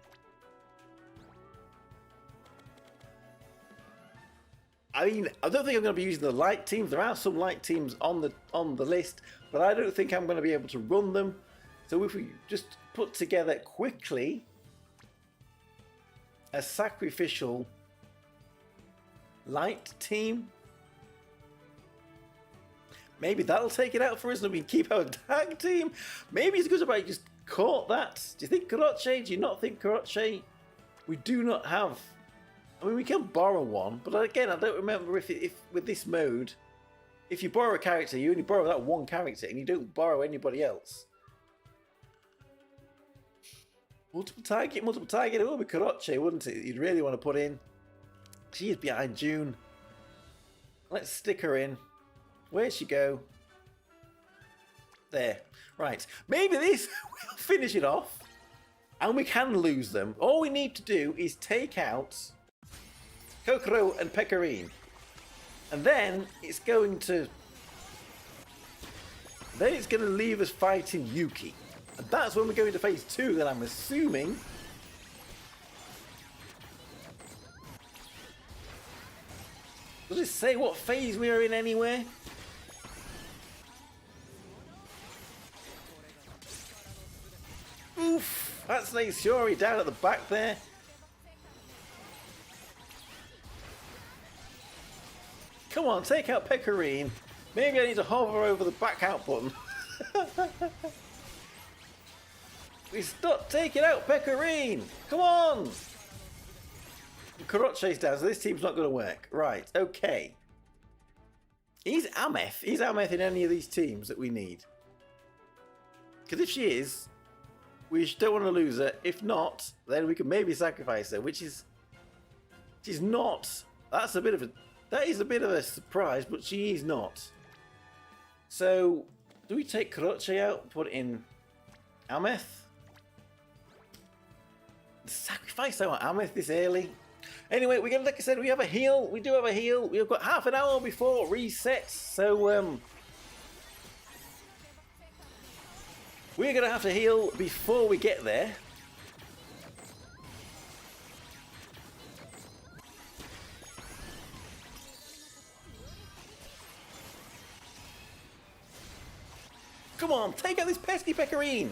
I mean, I don't think I'm going to be using the light teams. There are some light teams on the list, but I don't think I'm going to be able to run them. So if we just put together quickly a sacrificial light team, maybe that'll take it out for us and we can keep our tag team. Maybe it's good if I just caught that. Do you think Karache? Do you not think Karache? We do not have... I mean, we can borrow one, but again, I don't remember if with this mode, if you borrow a character, you only borrow that one character and you don't borrow anybody else. Multiple target. It would be Karache, wouldn't it? You'd really want to put in. She is behind June. Let's stick her in. Where'd she go? There. Right. Maybe this will finish it off. And we can lose them. All we need to do is take out Kokoro and Pecorine. And then it's going to... Then it's going to leave us fighting Yuki. And that's when we go into Phase 2, then I'm assuming. Does it say what phase we are in anywhere? Oof! That's nice Shuri down at the back there. Come on, take out Pecorine. Maybe I need to hover over the back out button. We stop taking out Pecorine! Come on! Karache's down, so this team's not going to work. Right, okay. Is Ameth in any of these teams that we need? Because if she is, we don't want to lose her. If not, then we can maybe sacrifice her, which is... She's not. That is a bit of a surprise, but she is not. So, do we take Karache out, put in Ameth? Sacrifice our Ameth this early. Anyway, we got, like I said, we have a heal. We do have a heal. We've got half an hour before reset, so we're gonna have to heal before we get there. Come on, take out this pesky Pecorine.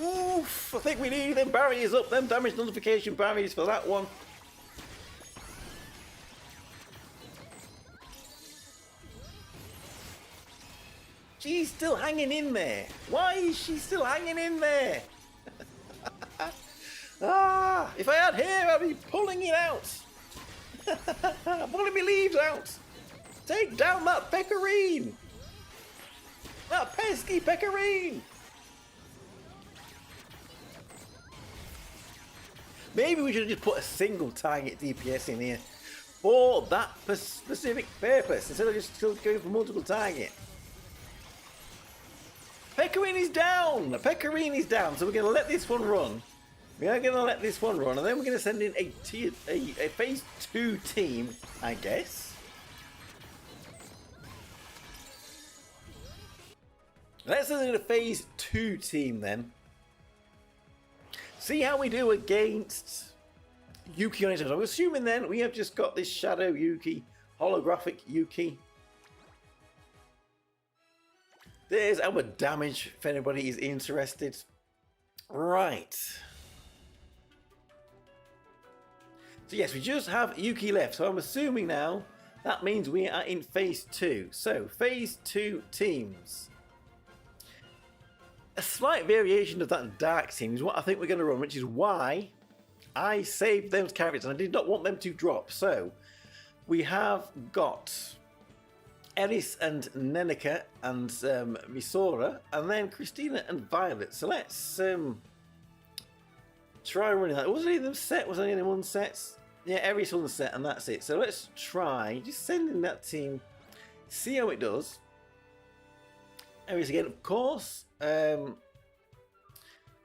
Oof, I think We need them barriers up, them damage notification barriers for that one. She's still hanging in there. Why is she still hanging in there? If I had hair, I'd be pulling it out. Pulling my leaves out. Take down that pecorine. That pesky pecorine. Maybe we should have just put a single target DPS in here for that specific purpose instead of just still going for multiple target. Pecorine is down! Pecorine is down, so we're going to let this one run. We are going to let this one run, and then we're going to send in a phase 2 team, I guess. Let's send in a phase 2 team then. See how we do against Yuki on it. I'm assuming then we have just got this Shadow Yuki, holographic Yuki. There's our damage if anybody is interested. Right. So yes, we just have Yuki left. So I'm assuming now that means we are in phase 2. So phase 2 teams. A slight variation of that dark team is what I think we're going to run, which is why I saved those characters and I did not want them to drop. So we have got Eris and Nenica and Misora, and then Christina and Violet. So let's try running that. Was any of them set? Was any of them one sets? Yeah, Eris on the set, and that's it. So let's try just sending that team, see how it does. Eris again, of course.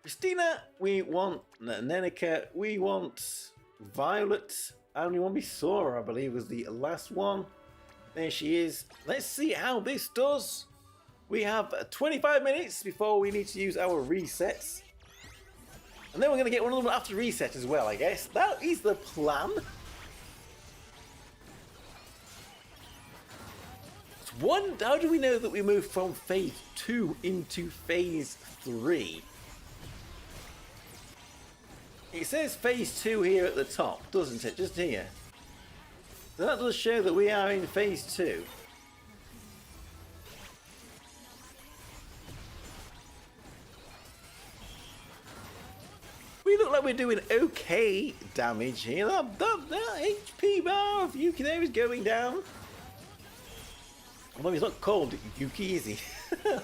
Christina, we want Nenica, we want Violet, and we want Misora, I believe was the last one. There she is. Let's see how this does. We have 25 minutes before we need to use our resets. And then we're going to get one of them after reset as well, I guess. That is the plan. How do we know that we moved from phase 2 into phase 3? It says phase 2 here at the top, doesn't it? Just here. So that does show that we are in phase 2. We look like we're doing okay damage here. That HP bar of Yuki there is going down. Although he's not called Yuki, is he?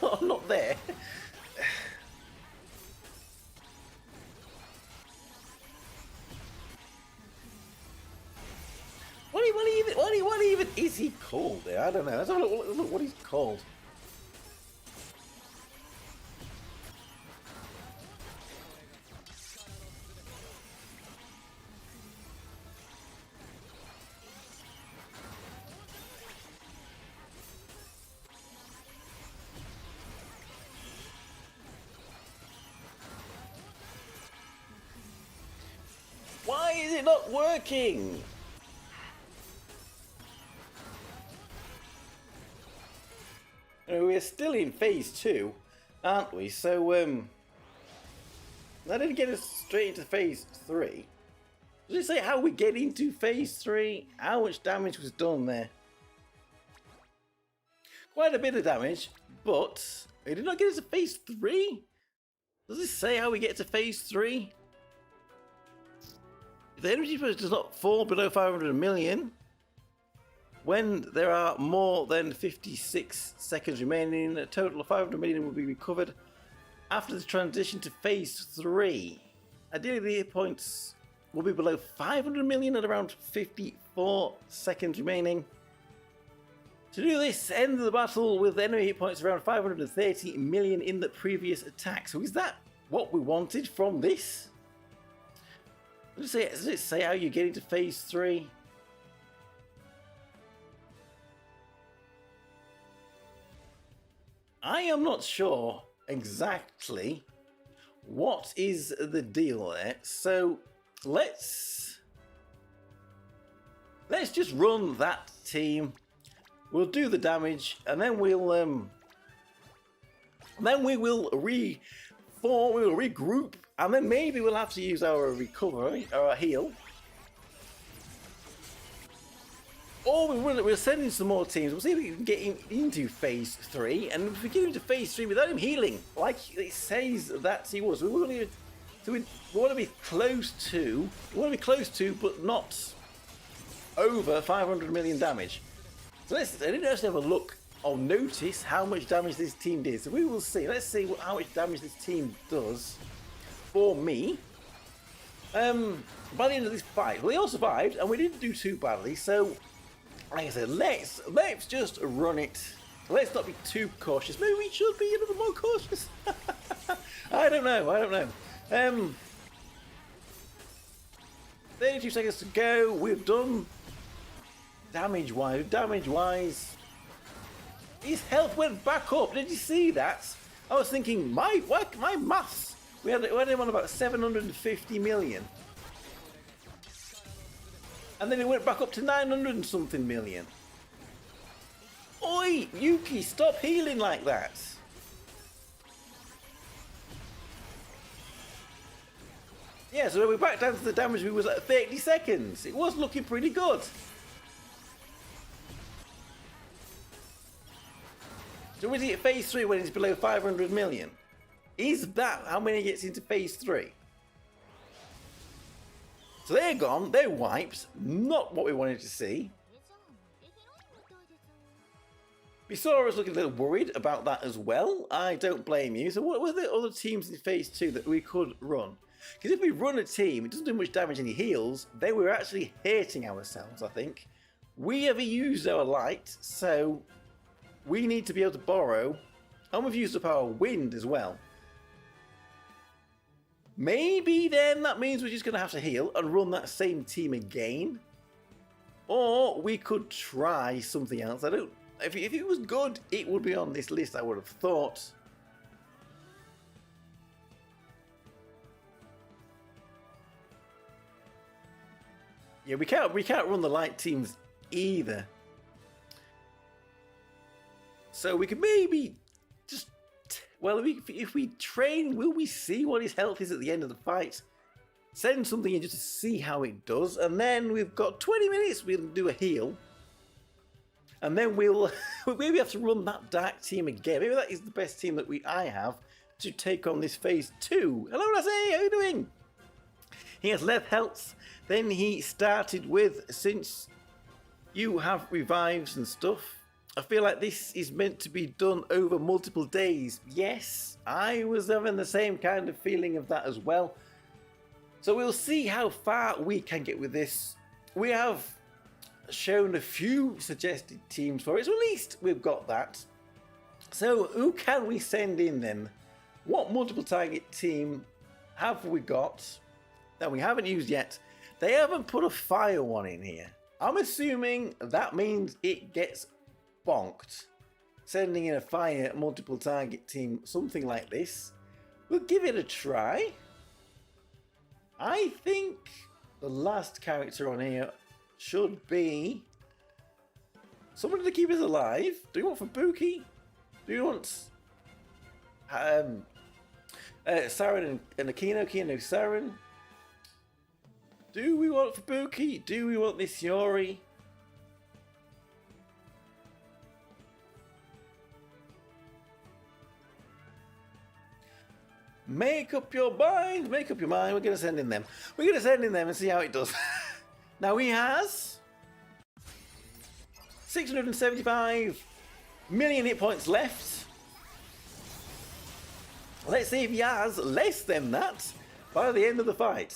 I'm not there. What even is he called there? I don't know. Let's have a look what he's called. Why is it not working? We're still in phase 2, aren't we? So, that didn't get us straight into phase 3. Does it say how we get into phase 3? How much damage was done there? Quite a bit of damage, but it did not get us to phase 3? Does it say how we get to phase 3? If the energy does not fall below 500 million, when there are more than 56 seconds remaining, a total of 500 million will be recovered after the transition to phase 3. Ideally, the hit points will be below 500 million at around 54 seconds remaining. To do this, end the battle with enemy hit points around 530 million in the previous attack. So is that what we wanted from this? Does it say how you get into phase 3? I am not sure exactly what is the deal there. So let's just run that team. We'll do the damage, and then we will regroup And then maybe we'll have to use our recovery, or our heal. Or we're sending some more teams. We'll see if we can get him into phase 3. And if we get him into phase 3 without him healing, like it says that he was, we want to be close to, but not over 500 million damage. So I didn't actually have a look or notice how much damage this team did. So we will see. Let's see how much damage this team does for me. By the end of this fight, well, they all survived, and we didn't do too badly. So, like I said, let's just run it. Let's not be too cautious. Maybe we should be a little more cautious. I don't know. 32 seconds to go. We've done damage-wise. His health went back up. Did you see that? I was thinking, my maths. We had him on about 750 million. And then it went back up to 900 and something million. Oi, Yuki, stop healing like that. Yeah, so we're back down to the damage we was at 30 seconds. It was looking pretty good. So is he at phase 3 when it's below 500 million? Is that how many gets into phase 3? So they're gone, they're wiped, not what we wanted to see. We saw us looking a little worried about that as well. I don't blame you. So what were the other teams in phase 2 that we could run? Because if we run a team, it doesn't do much damage and he heals, then we're actually hurting ourselves, I think. We have used our light, so we need to be able to borrow, and we've used up our wind as well. Maybe then that means we're just going to have to heal and run that same team again. Or we could try something else. If it was good, it would be on this list, I would have thought. Yeah, we can't run the light teams either. So we could maybe just, well, if we train, will we see what his health is at the end of the fight? Send something in just to see how it does, and then we've got 20 minutes. We'll do a heal, and then we'll maybe have to run that dark team again. Maybe that is the best team that I have to take on this phase 2. Hello, Lassie, how are you doing? He has left health. Then he started with, since you have revives and stuff, I feel like this is meant to be done over multiple days. Yes, I was having the same kind of feeling of that as well. So we'll see how far we can get with this. We have shown a few suggested teams for it, so at least we've got that. So who can we send in then? What multiple target team have we got that we haven't used yet? They haven't put a fire one in here. I'm assuming that means it gets bonked. Sending in a fire multiple target team, something like this. We'll give it a try. I think the last character on here should be somebody to keep us alive. Do you want Fubuki? Do you want Saren and Akino? Akino, Saren? Do we want Fubuki? Do we want this Yori? Make up your mind. Make up your mind. We're going to send in them. We're going to send in them and see how it does. Now he has 675 million hit points left. Let's see if he has less than that by the end of the fight.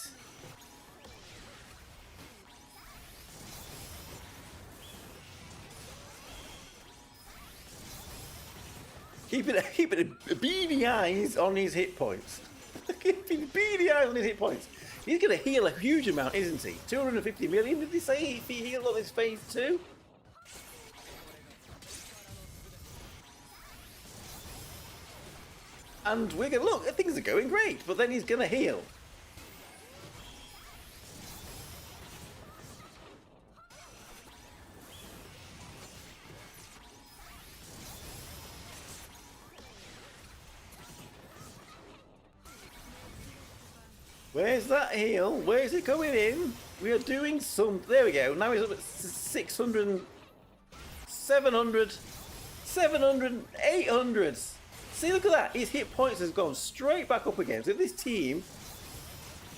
Keeping beady eyes on his hit points. Keeping beady eyes on his hit points. He's going to heal a huge amount, isn't he? 250 million, did he say, if he healed on this phase 2? And we're going to look, things are going great, but then he's going to heal. Where's that heal? Where's it coming in? We are doing some... There we go. Now he's up at 600, 700, 700, 800. See, look at that. His hit points has gone straight back up again. So this team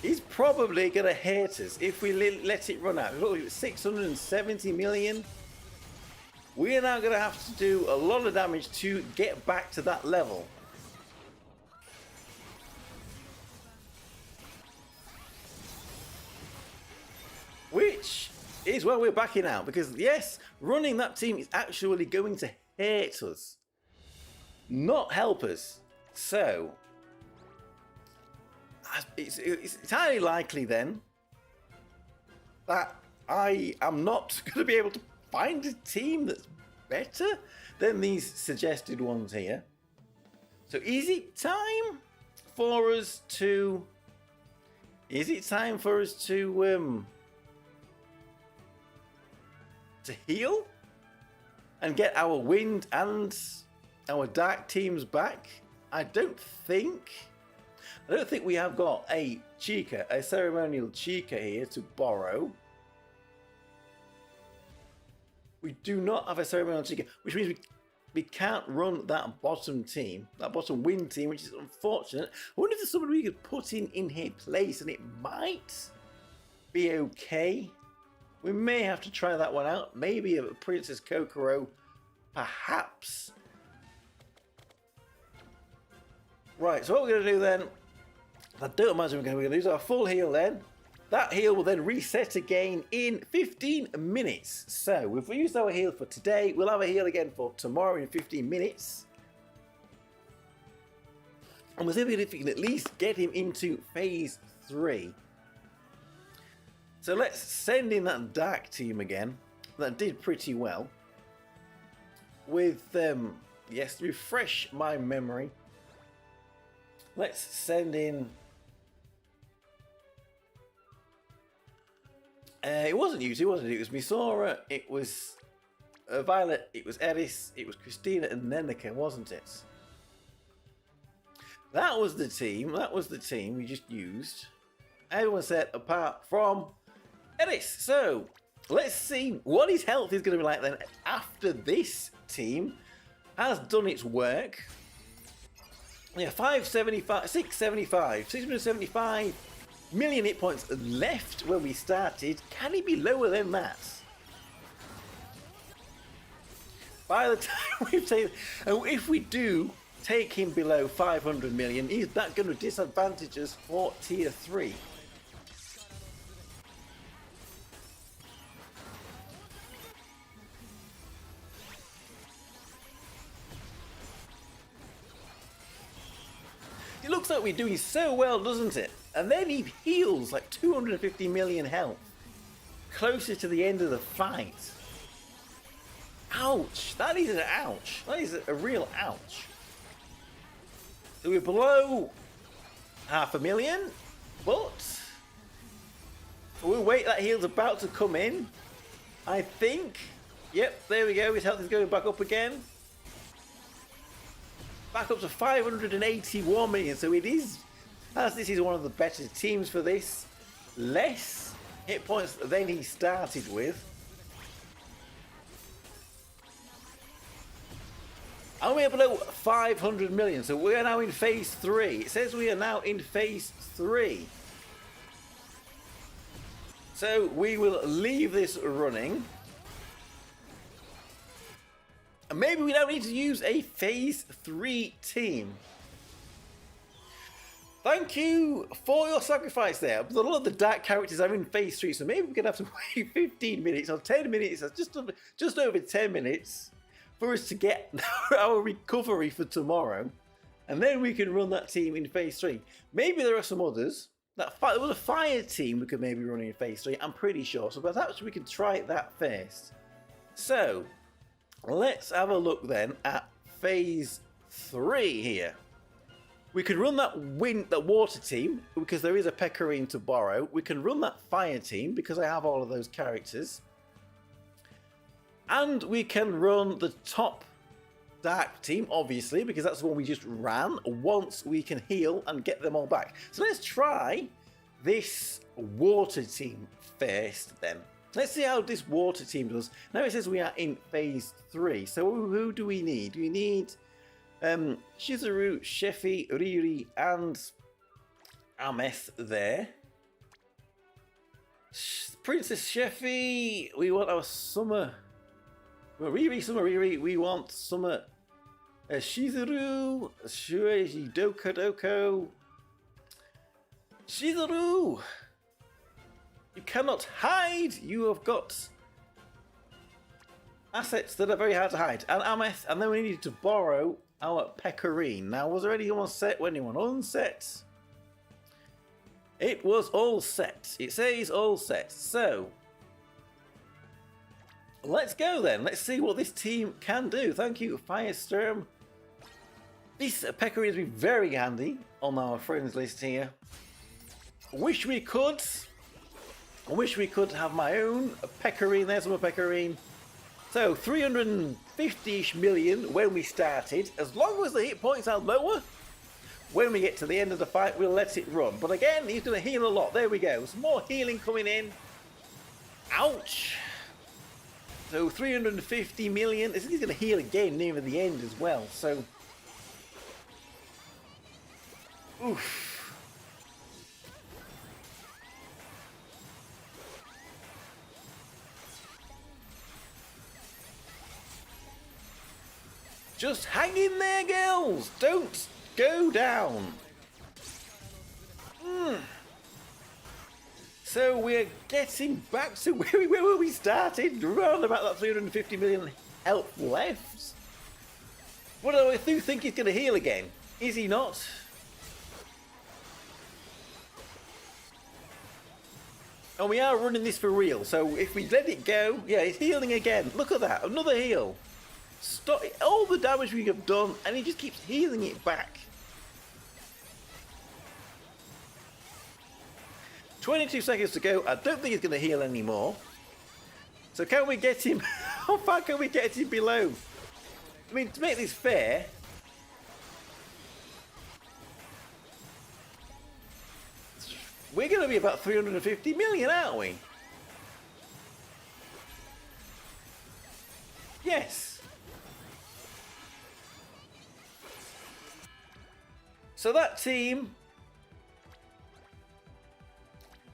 is probably going to hate us if we let it run out. Look, 670 million. We are now going to have to do a lot of damage to get back to that level. Which is where we're backing out, because yes, running that team is actually going to hate us, not help us. So it's highly likely then that I am not going to be able to find a team that's better than these suggested ones here. So is it time for us to heal and get our wind and our dark teams back? I don't think we have got a ceremonial Chica here to borrow. We do not have a ceremonial Chica, which means we can't run that bottom team, that bottom wind team, which is unfortunate. I wonder if there's somebody we could put in her place and it might be okay. We may have to try that one out. Maybe a Princess Kokoro, perhaps. Right, so what we're going to do then, I don't imagine we're going to use our full heal then. That heal will then reset again in 15 minutes. So if we used our heal for today, we'll have a heal again for tomorrow in 15 minutes. And we'll see if we can at least get him into phase 3. So let's send in that dark team again. That did pretty well. With, yes, refresh my memory. Let's send in... it wasn't you two, was it? It was Misora, it was Violet, it was Eris, it was Christina and Nenica, wasn't it? That was the team we just used. Everyone said apart from Eris. So let's see what his health is going to be like then after this team has done its work. Yeah, 575, 675, 675 million hit points left when we started. Can he be lower than that? By the time we've taken, and if we do take him below 500 million, is that going to disadvantage us for tier 3? It looks like we're doing so well, doesn't it? And then he heals like 250 million health closer to the end of the fight. Ouch! That is an ouch. That is a real ouch. So we're below 500,000, but we'll wait. That heal's about to come in, I think. Yep, there we go. His health is going back up again. Back up to 581 million. So it is, as this is one of the better teams for this, less hit points than he started with. And we're below 500 million. So we are now in phase 3. It says we are now in phase 3. So we will leave this running. And maybe we don't need to use a phase 3 team. Thank you for your sacrifice there. But a lot of the dark characters are in phase 3, so maybe we're going to have to wait 15 minutes or 10 minutes, just over 10 minutes for us to get our recovery for tomorrow. And then we can run that team in phase 3. Maybe there are some others. There was a fire team we could maybe run in phase 3, I'm pretty sure. So perhaps we can try that first. So let's have a look then at phase 3 here. We can run that water team because there is a Pecorine to borrow. We can run that fire team because I have all of those characters. And we can run the top dark team, obviously, because that's the one we just ran once we can heal and get them all back. So let's try this water team first then. Let's see how this water team does. Now it says we are in phase 3. So who do we need? We need Shizuru, Shefi, Riri, and Ameth there. Princess Shefi, we want our summer. Well, Riri, we want summer. Shizuru, Shueji, Doko. Shizuru! You cannot hide! You have got assets that are very hard to hide. And Ameth, and then we needed to borrow our Pecorine. Now, was there anyone set? Anyone unset? It was all set. It says all set. So, let's go then. Let's see what this team can do. Thank you, Firestorm. This Pecorine has been very handy on our friends list here. Wish we could have my own Pecorine. There's my Pecorine. So 350-ish million when we started. As long as the hit points are lower, when we get to the end of the fight, we'll let it run. But again, he's going to heal a lot. There we go. Some more healing coming in. Ouch. So 350 million. This is going to heal again near the end as well. So, oof. Just hang in there, girls! Don't go down! So we're getting back to where we started, around about that 350 million health left. What do I think he's going to heal again? Is he not? And we are running this for real, so if we let it go, yeah, he's healing again. Look at that, another heal. Stop all the damage we have done, and he just keeps healing it back. 22 seconds to go. I don't think he's going to heal anymore. So can we get him? How far can we get him below? I mean, to make this fair, we're going to be about 350 million, aren't we? Yes. So that team,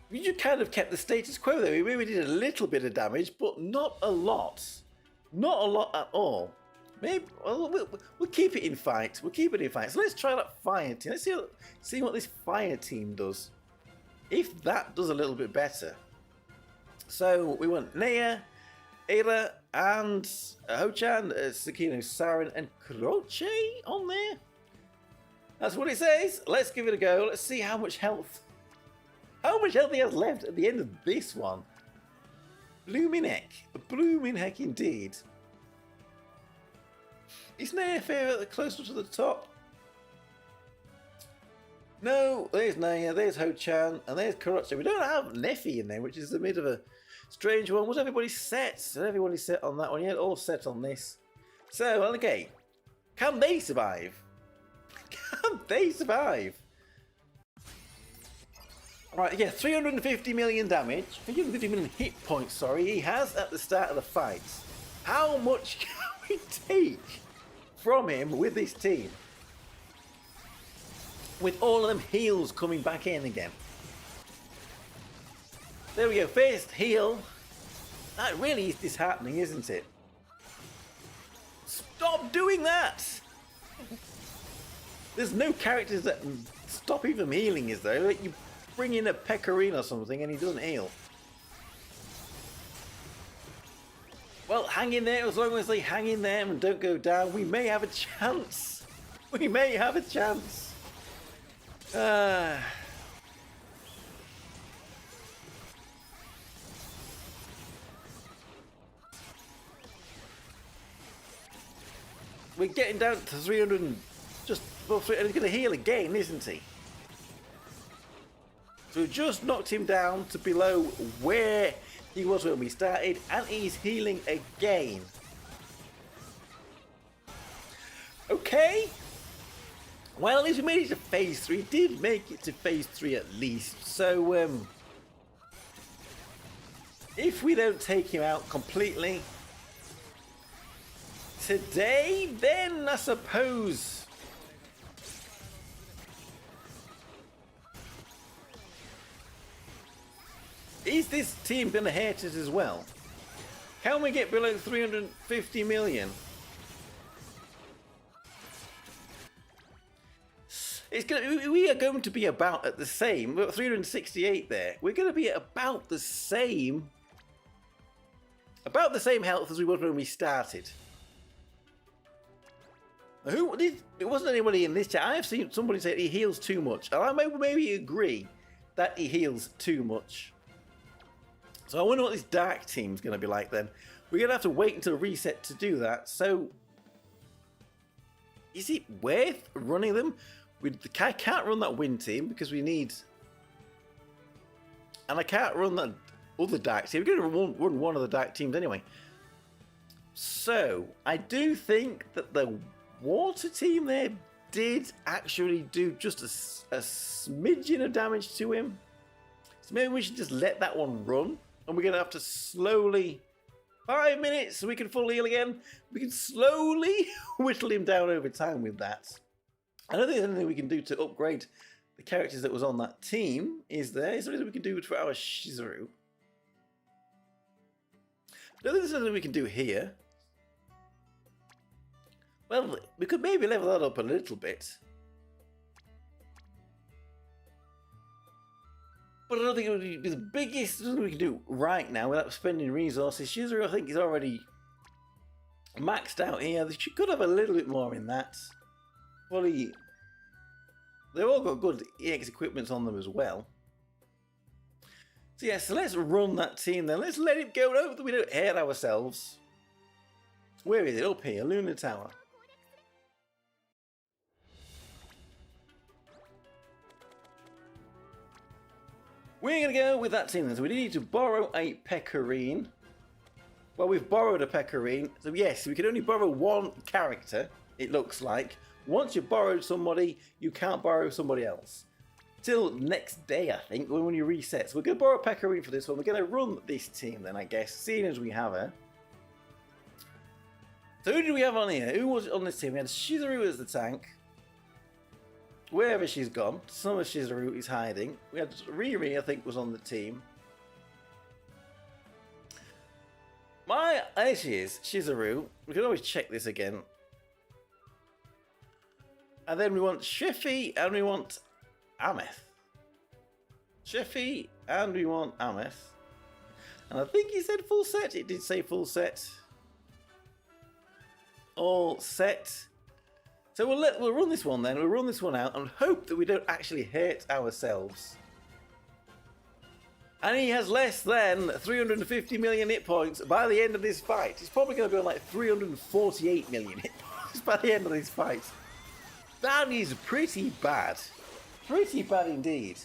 we just kind of kept the status quo there. We maybe did a little bit of damage, but not a lot. Not a lot at all. Maybe we'll keep it in fight. We'll keep it in fight. So let's try that fire team. Let's see what this fire team does. If that does a little bit better. So we want Nea, Eira, and Hochan, Sakino, Saren, and Croce on there. That's what it says. Let's give it a go. Let's see how much health he has left at the end of this one. Blooming heck. Blooming heck indeed. Is Naya fair closer to the top? No, there's Naya, there's Ho-chan, and there's Croce. We don't have Neffy in there, which is a bit of a strange one. Was everybody set? Everybody set on that one? Yeah, all set on this. So, okay. Can they survive? Can they survive? Right, yeah, 350 million damage, 350 million hit points, sorry, he has at the start of the fight. How much can we take from him with this team? With all of them heals coming back in again. There we go, first heal. That really is disheartening, isn't it? Stop doing that! There's no characters that stop you from healing, is there? Like you bring in a Pecorine or something and he doesn't heal. Well, hang in there. As long as they hang in there and don't go down, we may have a chance. We may have a chance. We're getting down to 300 and just above 300. He's going to heal again, isn't he? So we just knocked him down to below where he was when we started, and he's healing again. Okay. Well, at least we made it to phase 3. Did make it to phase 3 at least. So, if we don't take him out completely today, then I suppose is this team going to hate us as well? Can we get below 350 million? We are going to be about at the same. We're at 368 there. We're going to be at about the same health as we were when we started. It wasn't anybody in this chat. I have seen somebody say he heals too much, and I maybe agree that he heals too much. So I wonder what this dark team's going to be like then. We're going to have to wait until reset to do that. So is it worth running them? I can't run that wind team because we need, and I can't run that other dark team. We're going to run one of the dark teams anyway. So I do think that the water team there did actually do just a smidgen of damage to him. So maybe we should just let that one run, and we're going to have to slowly, 5 minutes so we can full heal again. We can slowly whittle him down over time with that. I don't think there's anything we can do to upgrade the characters that was on that team. Is there anything we can do for our Shizuru? I don't think there's anything we can do here. Well, we could maybe level that up a little bit. But I don't think it would be the biggest thing we can do right now without spending resources. Shizuru, I think, is already maxed out here. She could have a little bit more in that. Fully, they've all got good EX equipment on them as well. So yeah, so let's run that team then. Let's let it go. Hope that we don't hurt ourselves. Where is it? Up here, Lunar Tower. We're going to go with that team then. So we need to borrow a Pecorine. Well, we've borrowed a Pecorine. So yes, we can only borrow one character, it looks like. Once you've borrowed somebody, you can't borrow somebody else. Till next day, I think, when you reset. So we're going to borrow Pecorine for this one. We're going to run this team then, I guess, seeing as we have her. So who did we have on here? Who was on this team? We had Shizuru as the tank. Wherever she's gone, some of Shizuru is hiding. We had Riri, I think, was on the team. There she is, Shizuru. We can always check this again. And then we want Sheffy and we want Ameth. Sheffy and we want Ameth. And I think he said full set. It did say full set. All set. So we'll run this one then. We'll run this one out and hope that we don't actually hurt ourselves. And he has less than 350 million hit points by the end of this fight. He's probably going to be on like 348 million hit points by the end of this fight. That is pretty bad. Pretty bad indeed.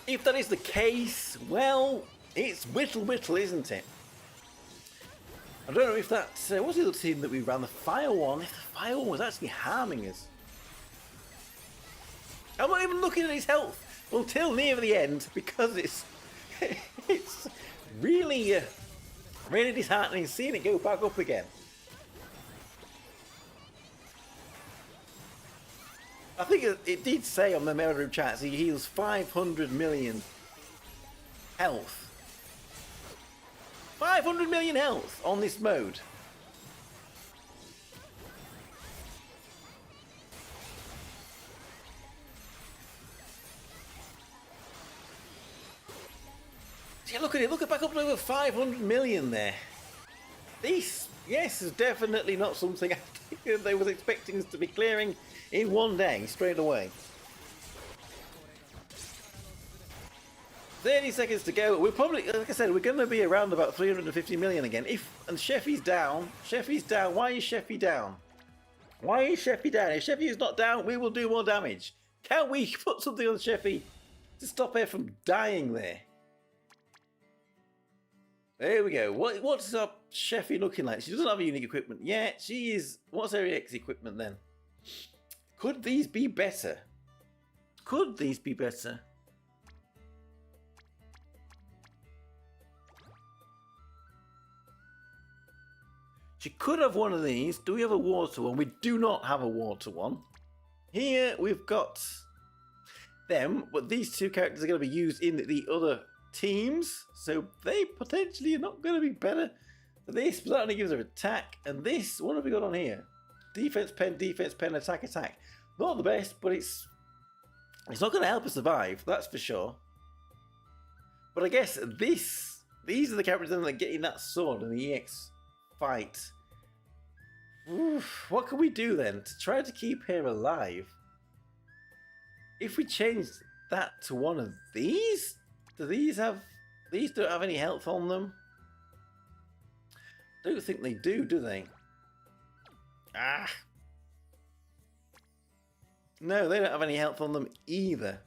If that is the case, well, it's whittle, isn't it? I don't know if that's... what's the other team that we ran? The fire one? If the fire one was actually harming us. I'm not even looking at his health until near the end because it's really, really disheartening seeing it go back up again. I think it did say on the mail room chats he heals 500 million health. 500 million health on this mode. Yeah, look at it. Look at back up to over 500 million there. This, yes, is definitely not something I think they was expecting us to be clearing in one day, straight away. 30 seconds to go. We're probably, like I said, we're going to be around about 350 million again. And Sheffy's down. Sheffy's down. Why is Sheffy down? Why is Sheffy down? If Sheffy is not down, we will do more damage. Can we put something on Sheffy to stop her from dying there? There we go. What's our Sheffy looking like? She doesn't have a unique equipment yet. She is... What's her EX equipment then? Could these be better? Could these be better? She could have one of these. Do we have a water one? We do not have a water one. Here we've got them, but these two characters are going to be used in the other teams, so they potentially are not going to be better for this, but that only gives her attack. And this, what have we got on here? Defense pen, attack, attack. Not the best, but it's not going to help us survive, that's for sure. But I guess these are the characters that are getting that sword in the EX fight. Oof, what can we do then to try to keep her alive? If we change that to one of these, do these don't have any health on them? Don't think they do they? Ah. No, they don't have any health on them either.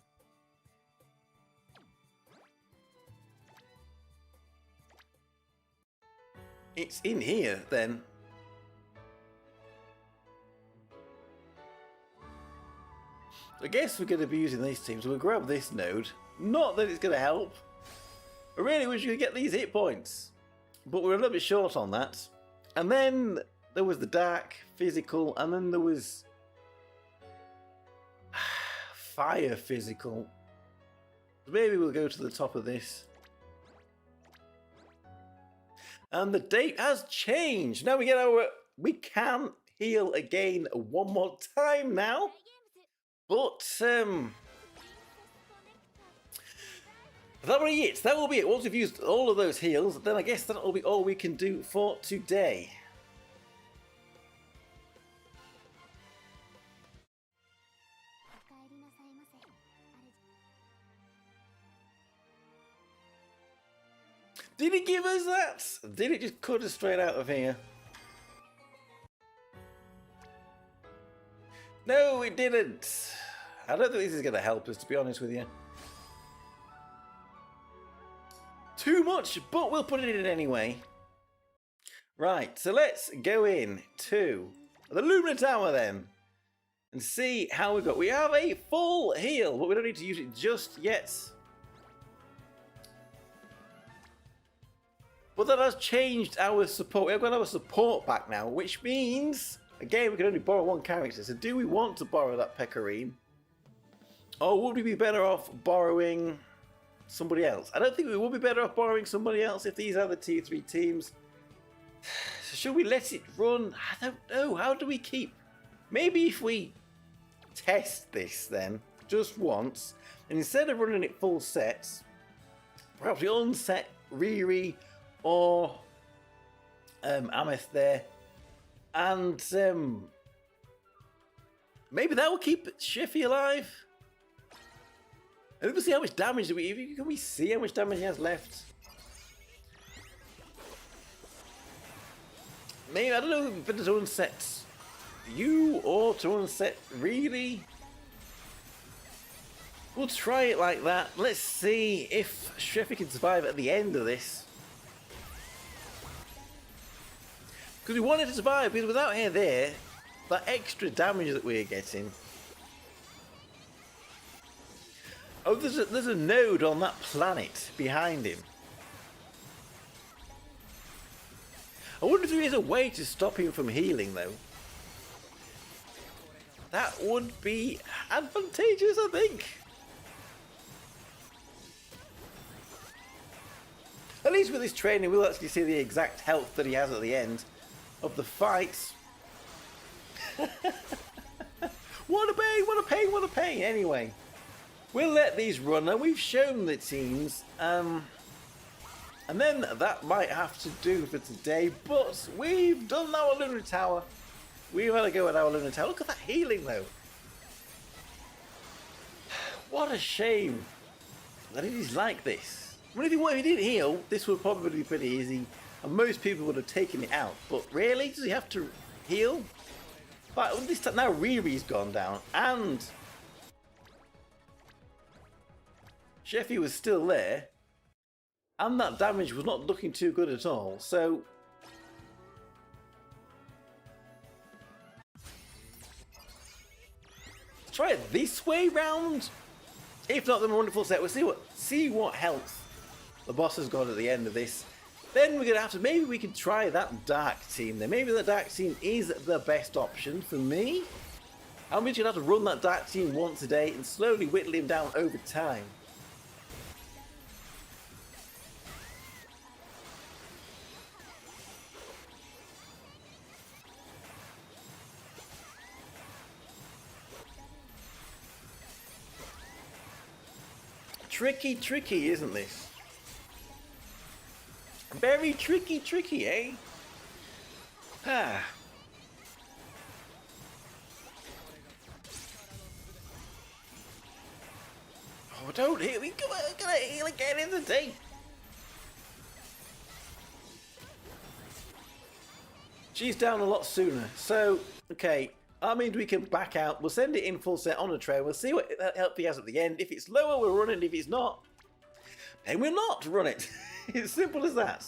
It's in here then. I guess we're going to be using these teams. We'll grab this node. Not that it's going to help. I really wish we could get these hit points. But we're a little bit short on that. And then there was the dark, physical, and then there was fire, physical. Maybe we'll go to the top of this. And the date has changed. Now we can heal again one more time now. But that will be it. That will be it. Once we've used all of those heals, then I guess that will be all we can do for today. Did it give us that? Did it just cut us straight out of here? No, it didn't. I don't think this is going to help us, to be honest with you. Too much, but we'll put it in anyway. Right, so let's go in to the Lunar Tower then. And see how we've got. We have a full heal, but we don't need to use it just yet. But that has changed our support. We've got our support back now, which means, again, we can only borrow one character. So do we want to borrow that Pecorine? Or would we be better off borrowing somebody else? I don't think we would be better off borrowing somebody else if these are the Tier 3 teams. So should we let it run? I don't know. How do we keep... Maybe if we test this then, just once, and instead of running it full sets, perhaps we unset Riri or Ameth there, and maybe that will keep Sheffy alive. And we can see how much damage can we see how much damage he has left? Maybe, I don't know if it's to unset you or to unset Riri. We'll try it like that. Let's see if Sheffy can survive at the end of this. Because we wanted to survive, because without her there, that extra damage that we're getting. Oh, there's a node on that planet behind him. I wonder if there is a way to stop him from healing, though. That would be advantageous, I think. At least with this training, we'll actually see the exact health that he has at the end of the fight. What a pain, what a pain, what a pain. Anyway, we'll let these run. Now, we've shown the teams. And then that might have to do for today. But we've done our Lunar Tower. We've had a go at our Lunar Tower. Look at that healing, though. What a shame that it is like this. I mean, if he didn't heal, this would probably be pretty easy. And most people would have taken it out. But really? Does he have to heal? But this time, now Riri's gone down. And Sheffy was still there. And that damage was not looking too good at all. So try it this way round. If not, then a wonderful set. We'll see what health the boss has got at the end of this. Then we're gonna have to, maybe we can try that dark team then. Maybe the dark team is the best option for me. I'm just gonna have to run that dark team once a day and slowly whittle him down over time. Tricky, isn't this? Very tricky, eh? Ah. Oh, don't hit me. Come on, I'm gonna heal again in the day. She's down a lot sooner. So, okay. That means we can back out. We'll send it in full set on a trail. We'll see what help he has at the end. If it's lower, we'll run it. If it's not, then we'll not run it. It's simple as that.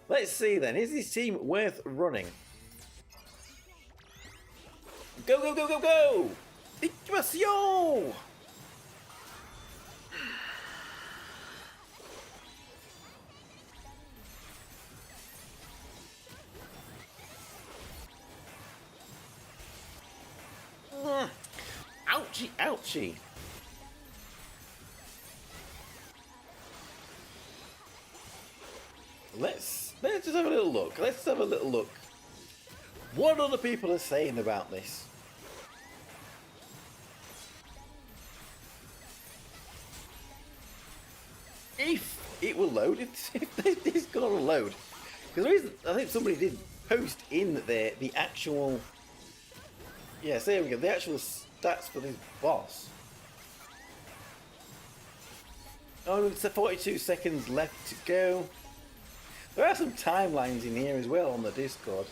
Let's see then. Is this team worth running? Go! Ikimasu! Ouchie. Let's just have a little look. What other people are saying about this? If it will load, if it's gonna load, because I think somebody did post in there the actual. Yes, there we go. The actual stats for this boss. Oh, it's 42 seconds left to go. There are some timelines in here as well on the Discord.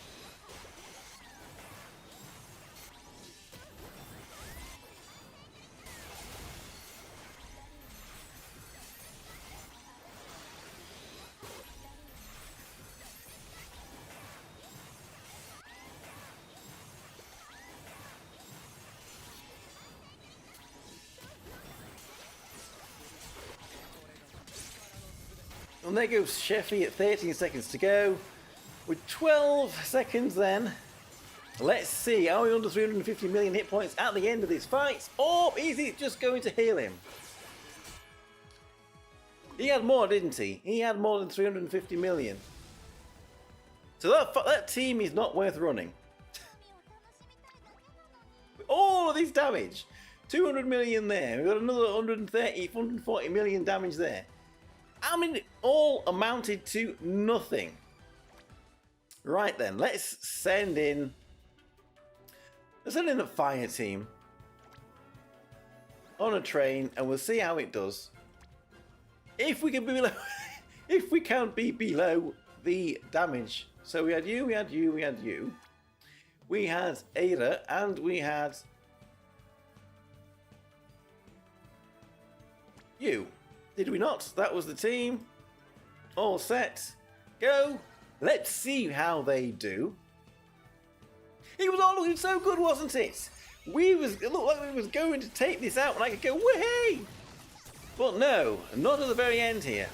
And there goes Sheffy at 13 seconds to go. With 12 seconds then. Let's see, are we under 350 million hit points at the end of this fight? Or is it just going to heal him? He had more, didn't he? He had more than 350 million. So that team is not worth running. All of this damage. 200 million there. We've got another 140 million damage there. I mean, it all amounted to nothing. Right then, let's send in a fire team on a train, and we'll see how it does. If we can be below, if we can't be below the damage. So we had you, we had you, we had Ada, and we had you. Did we not? That was the team. All set. Go. Let's see how they do. It was all looking so good, wasn't it? It looked like we was going to take this out and I could go, whee! But no, not at the very end here.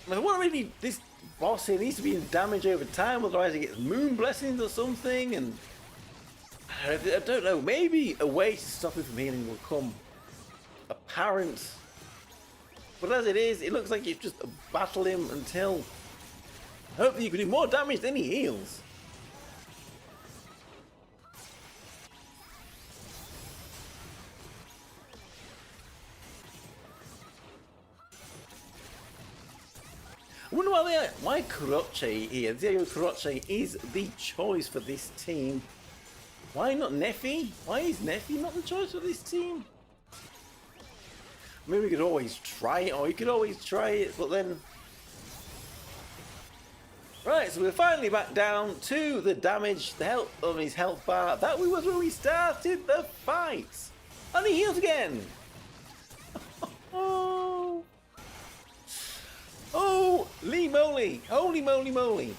Now, what really, this boss here needs to be in damage over time, otherwise it gets moon blessings or something, and I don't know, maybe a way to stop him from healing will come apparent. But as it is, it looks like you just battle him until hopefully you can do more damage than he heals. I wonder why Kuroche here, Diego Kuroche is the choice for this team. Why not Neffy? Why is Neffy not the choice for this team? I mean, we could always try it, or you could always try it, but then... Right, so we're finally back down to the damage, the health of his health bar. That was where we started the fight. And he heals again! Oh! Oh! Lee moly! Holy moly moly!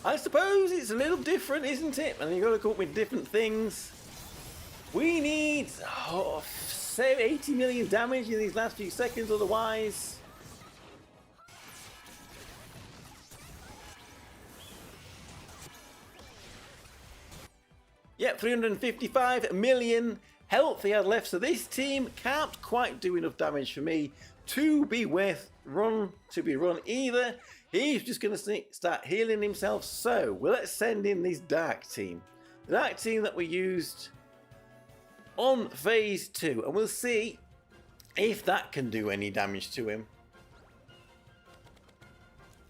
I suppose it's a little different, isn't it? And you've got to come up with different things. We need 80 million damage in these last few seconds, otherwise. Yep, 355 million health he had left. So this team can't quite do enough damage for me to be worth run either. He's just going to start healing himself. So well, let's send in this dark team. The dark team that we used on phase 2. And we'll see if that can do any damage to him.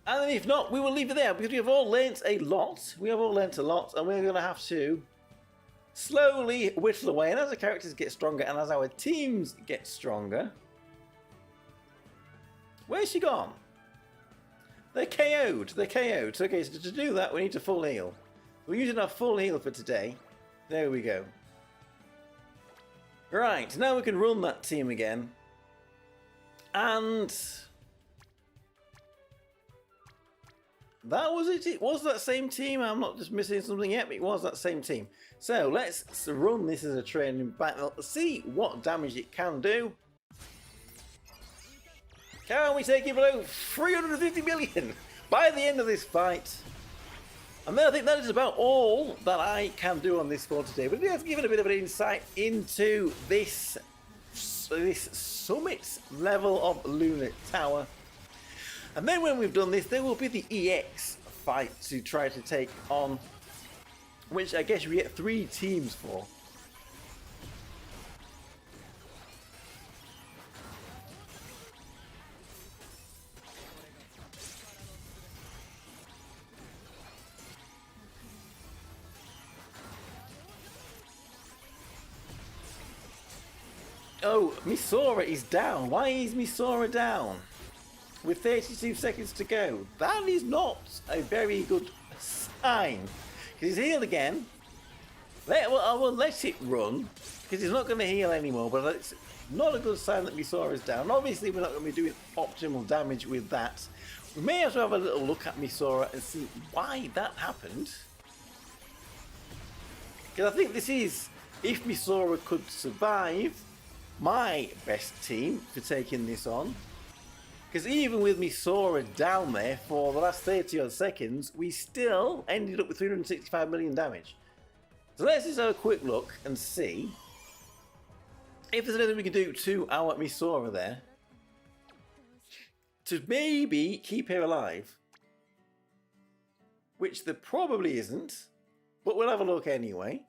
And then if not, we will leave it there. Because we have all learnt a lot. We have all learnt a lot. And we're going to have to slowly whittle away. And as the characters get stronger and as our teams get stronger. Where's she gone? They're KO'd. They're KO'd. Okay, so to do that, we need to full heal. We're using our full heal for today. There we go. Right, now we can run that team again. And that was it. It was that same team. I'm not just missing something yet, but it was that same team. So let's run this as a training battle. See what damage it can do. Can we take it below 350 million by the end of this fight? And then I think that is about all that I can do on this for today. But let's give it a bit of an insight into this summit level of Lunar Tower. And then when we've done this, there will be the EX fight to try to take on, which I guess we get 3 teams for. Oh, Misora is down. Why is Misora down? With 32 seconds to go. That is not a very good sign. Because he's healed again. I will let it run. Because he's not going to heal anymore. But it's not a good sign that Misora is down. Obviously, we're not going to be doing optimal damage with that. We may as well have a little look at Misora and see why that happened. Because I think this is, if Misora could survive, my best team for taking this on. Because even with Misora down there for the last 30 odd seconds, we still ended up with 365 million damage. So let's just have a quick look and see if there's anything we can do to our Misora there to maybe keep her alive. Which there probably isn't, but we'll have a look anyway.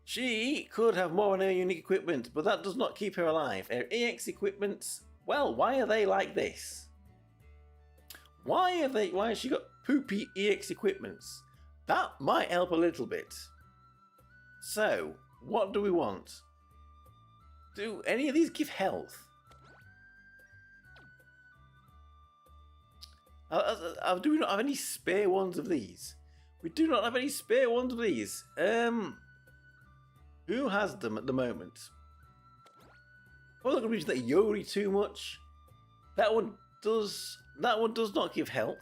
She could have more on her unique equipment, but that does not keep her alive. Her EX equipments, well, why are they like this? Why has she got poopy EX equipments? That might help a little bit. So, what do we want? Do any of these give health? Do we not have any spare ones of these? We do not have any spare ones of these. Who has them at the moment? I'm not going to use that Yori too much. That one does not give health.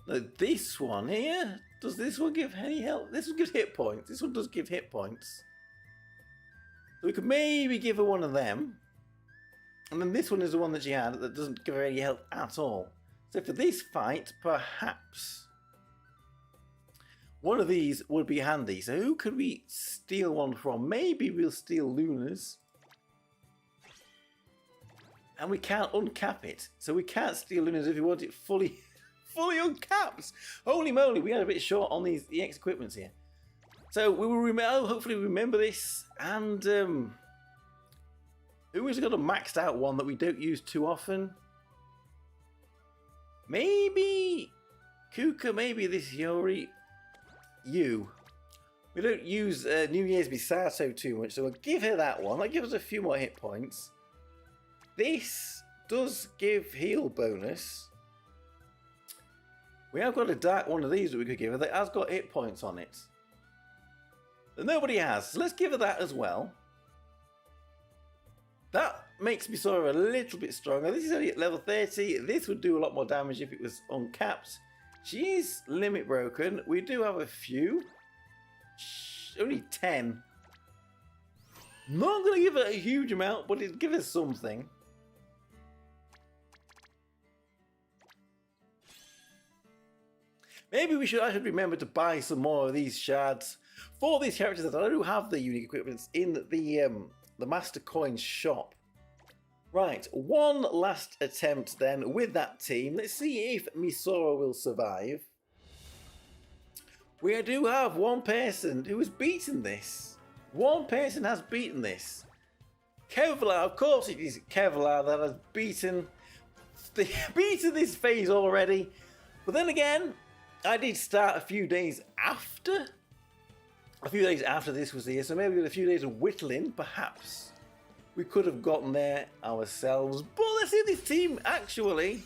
Now this one here, does this one give any health? This one gives hit points. This one does give hit points. So we could maybe give her one of them. And then this one is the one that she had that doesn't give her any health at all. So for this fight, perhaps one of these would be handy. So who could we steal one from? Maybe we'll steal Luna's. And we can't uncap it. So we can't steal Luna's if we want it fully uncapped. Holy moly, we got a bit short on these EX equipments here. So we will hopefully remember this. And who has got a maxed out one that we don't use too often? Maybe Kuka, maybe this Yori. We don't use New Year's Misato too much, so I'll give her that one. That gives us a few more hit points. This does give heal bonus. We have got a dark one of these that we could give her that has got hit points on it. That nobody has, so let's give her that as well. That makes Misora a little bit stronger. This is only at level 30. This would do a lot more damage if it was uncapped. She is limit broken. We do have a few. Only 10. Not going to give her a huge amount, but it'll give us something. Maybe I should remember to buy some more of these shards for these characters that I do have the unique equipments in the Master Coin shop. Right, one last attempt then with that team. Let's see if Misora will survive. We do have one person who has beaten this. One person has beaten this. Kevlar, of course it is Kevlar that has beaten this phase already. But then again, I did start a few days after. A few days after this was here, so maybe with a few days of whittling, perhaps we could have gotten there ourselves. But let's see if this team actually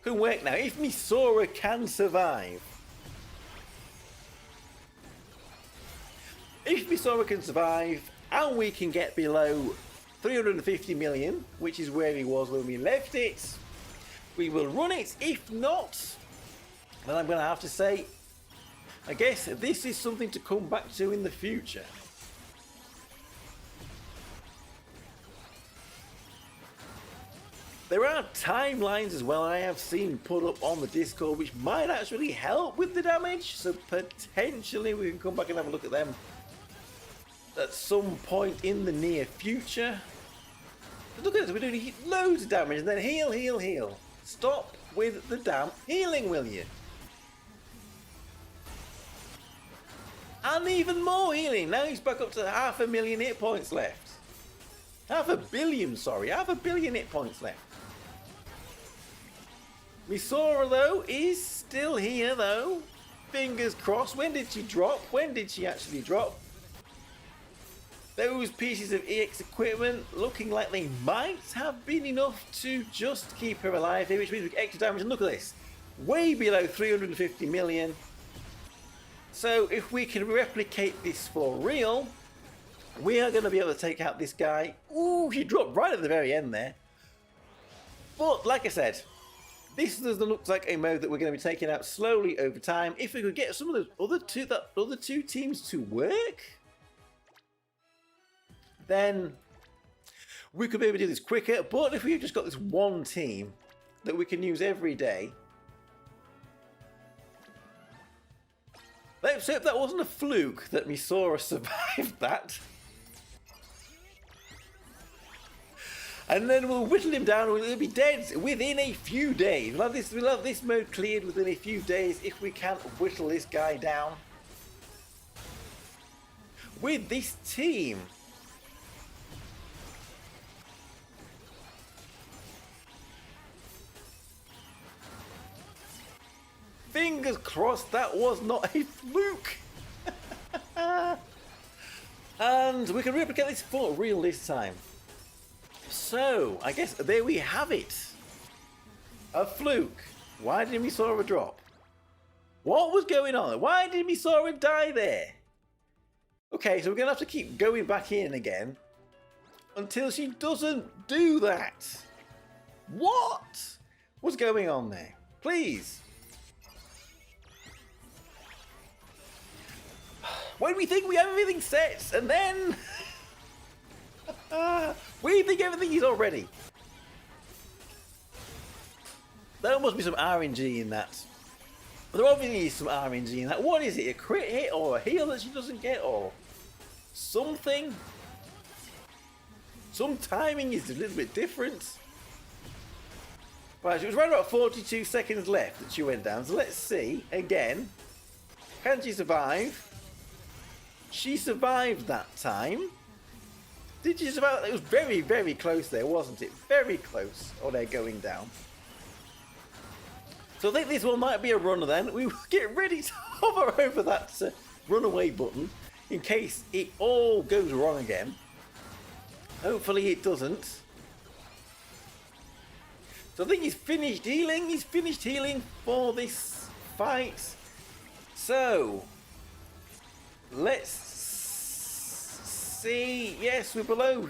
can work now. If Misora can survive. If Misora can survive and we can get below 350 million, which is where he was when we left it, we will run it. If not, then I'm going to have to say, I guess this is something to come back to in the future. There are timelines as well I have seen put up on the Discord which might actually help with the damage, so potentially we can come back and have a look at them at some point in the near future. But look at this, we're doing loads of damage and then heal, heal, heal. Stop with the damn healing, will you? And even more healing. Now he's back up to 500,000 hit points left. 500 million, sorry. 500 million hit points left. Misora, though, is still here, though. Fingers crossed. When did she drop? When did she actually drop? Those pieces of EX equipment looking like they might have been enough to just keep her alive here, which means we get extra damage. And look at this. Way below 350 million. So if we can replicate this for real, we are going to be able to take out this guy. Ooh, she dropped right at the very end there. But like I said, this doesn't look like a mode that we're going to be taking out slowly over time. If we could get some of the other two teams to work, then we could maybe do this quicker. But if we've just got this one team that we can use every day, let's hope that wasn't a fluke that Misora survived that. And then we'll whittle him down and he'll be dead within a few days. We'll have this mode cleared within a few days if we can't whittle this guy down. With this team. Fingers crossed that was not a fluke. And we can replicate this for real this time. So, I guess there we have it. A fluke. Why did Misora drop? What was going on? Why did Misora die there? Okay, so we're going to have to keep going back in again until she doesn't do that. What? What's going on there? Please. When we think we have everything set, and then we think everything is already. There must be some RNG in that. There obviously is some RNG in that. What is it? A crit hit or a heal that she doesn't get or something? Some timing is a little bit different. Right, it was right about 42 seconds left that she went down. So let's see again. Can she survive? She survived that time. Did she survive? It was very, very close there, wasn't it? Very close. Oh, they're going down. So I think this one might be a runner then. We will get ready to hover over that run away button in case it all goes wrong again. Hopefully it doesn't. So I think he's finished healing. He's finished healing for this fight. So let's see. Yes, we're below.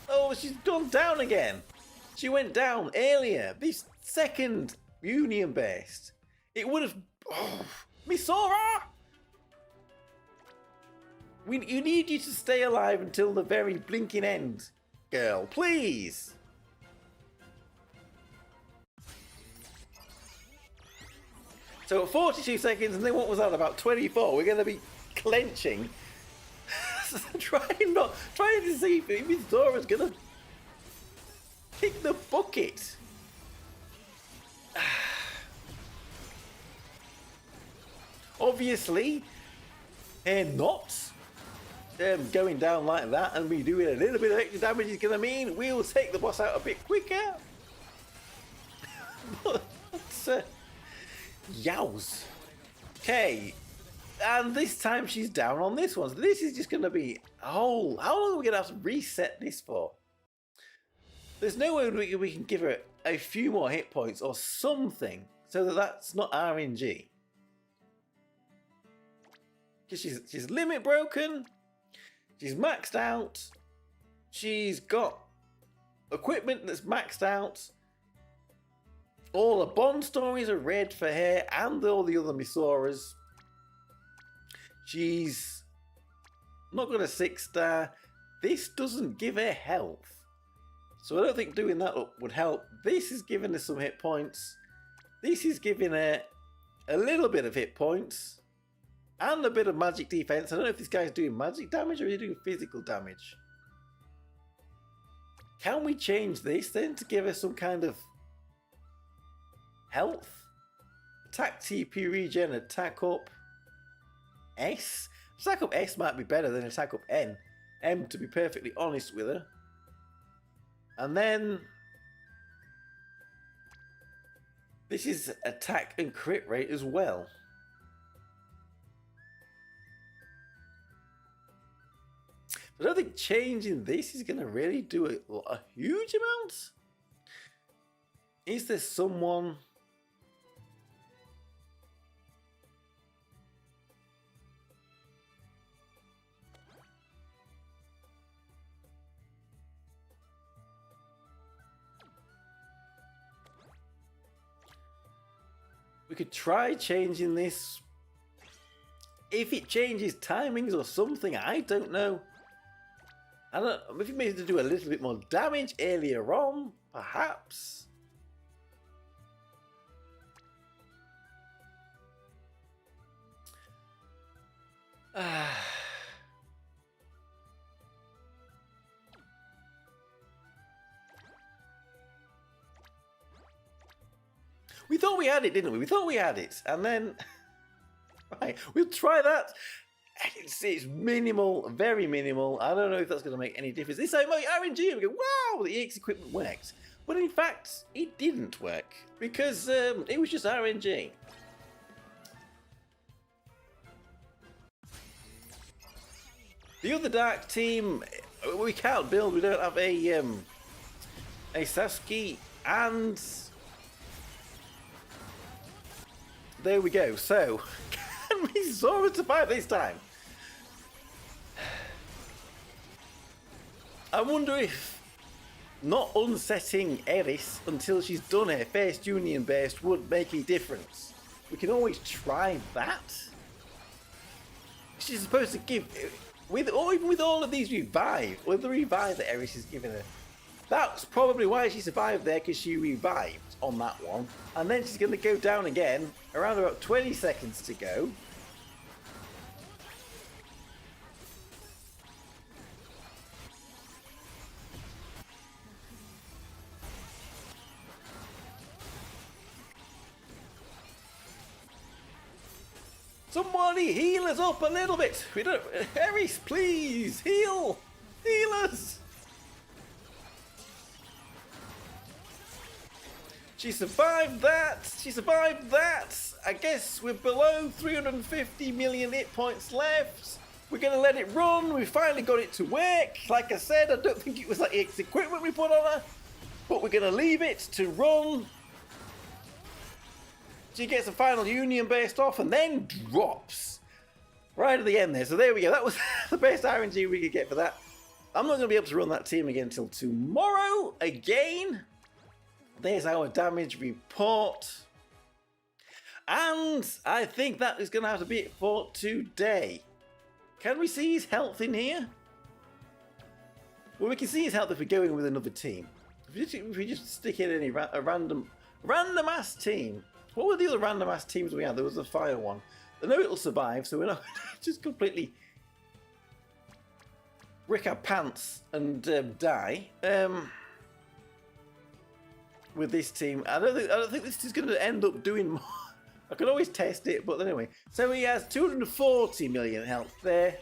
Oh, she's gone down again. She went down earlier. This second union based. It would have. Oh, Misora! You need you to stay alive until the very blinking end, girl. Please. So at 42 seconds, and then what was that, about 24? We're going to be clenching. trying to see if Mizora's going to kick the bucket. Obviously, not going down like that and me doing a little bit of extra damage is going to mean we'll take the boss out a bit quicker. But, yows. Okay, and this time she's down on this one. So this is just going to be how long are we going to have to reset this for? There's no way we can give her a few more hit points or something so that that's not RNG. Because she's limit broken, she's maxed out, she's got equipment that's maxed out, all the bond stories are red for her and all the other Misoras. She's not got a 6-star. This doesn't give her health. So I don't think doing that would help. This is giving her some hit points. This is giving her a little bit of hit points. And a bit of magic defense. I don't know if this guy's doing magic damage or is he doing physical damage. Can we change this then to give her some kind of health? Attack TP regen, attack up S. Attack up S might be better than attack up N. M, to be perfectly honest with her. And then this is attack and crit rate as well. I don't think changing this is going to really do a huge amount. Is there someone? We could try changing this. If it changes timings or something, I don't know. I don't know if it made to do a little bit more damage earlier on, perhaps. We thought we had it, didn't we? We thought we had it, and then right, we'll try that. It's minimal, very minimal. I don't know if that's going to make any difference. This time, like RNG, we go, wow, the EX equipment worked. But in fact, it didn't work because it was just RNG. The other Dark team, we can't build. We don't have a Sasuke, and there we go. So, can Misora survive this time? I wonder if not unsetting Eris until she's done her first union base would make a difference. We can always try that. She's supposed to give, even with all of these revive, or the revive that Eris is giving her, that's probably why she survived there, because she revived on that one. And then she's going to go down again, around about 20 seconds to go. Somebody heal us up a little bit. We don't. Eris, please heal us. She survived that. She survived that. I guess we're below 350 million hit points left. We're going to let it run. We finally got it to work. Like I said, I don't think it was like X equipment we put on her. But we're going to leave it to run. She gets a final union based off and then drops. Right at the end there. So there we go. That was the best RNG we could get for that. I'm not going to be able to run that team again until tomorrow. Again. There's our damage report. And I think that is going to have to be it for today. Can we see his health in here? Well, we can see his health if we're going with another team. If we just stick in a random ass team. What were the other random ass teams we had? There was a fire one. I know it'll survive, so we're not just completely rick our pants and die. With this team, I don't think this is going to end up doing more. I could always test it, but anyway. So he has 240 million health there,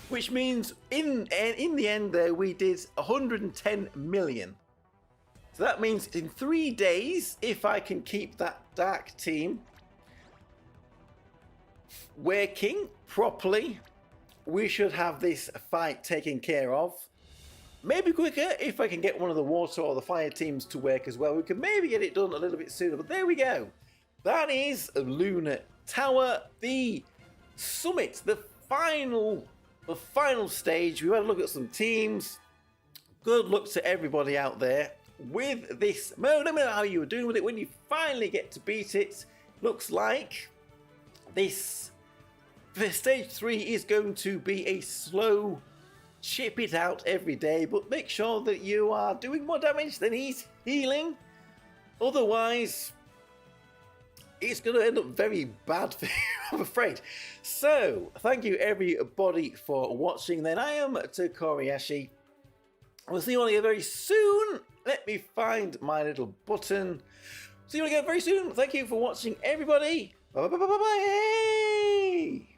which means in the end there we did 110 million. So that means in 3 days, if I can keep that dark team working properly, we should have this fight taken care of. Maybe quicker if I can get one of the water or the fire teams to work as well. We can maybe get it done a little bit sooner, but there we go. That is Lunar Tower, the summit, the final stage. We've had a look at some teams. Good luck to everybody out there with this mode. Let me know how you were doing with it when you finally get to beat it. Looks like this stage 3 is going to be a slow chip it out every day, but make sure that you are doing more damage than he's healing. Otherwise, it's going to end up very bad for you, I'm afraid. So, thank you everybody for watching. Then I am Tokkuri Yashi. We'll see you all again very soon. Let me find my little button. See you all again very soon. Thank you for watching, everybody. Bye bye bye bye bye.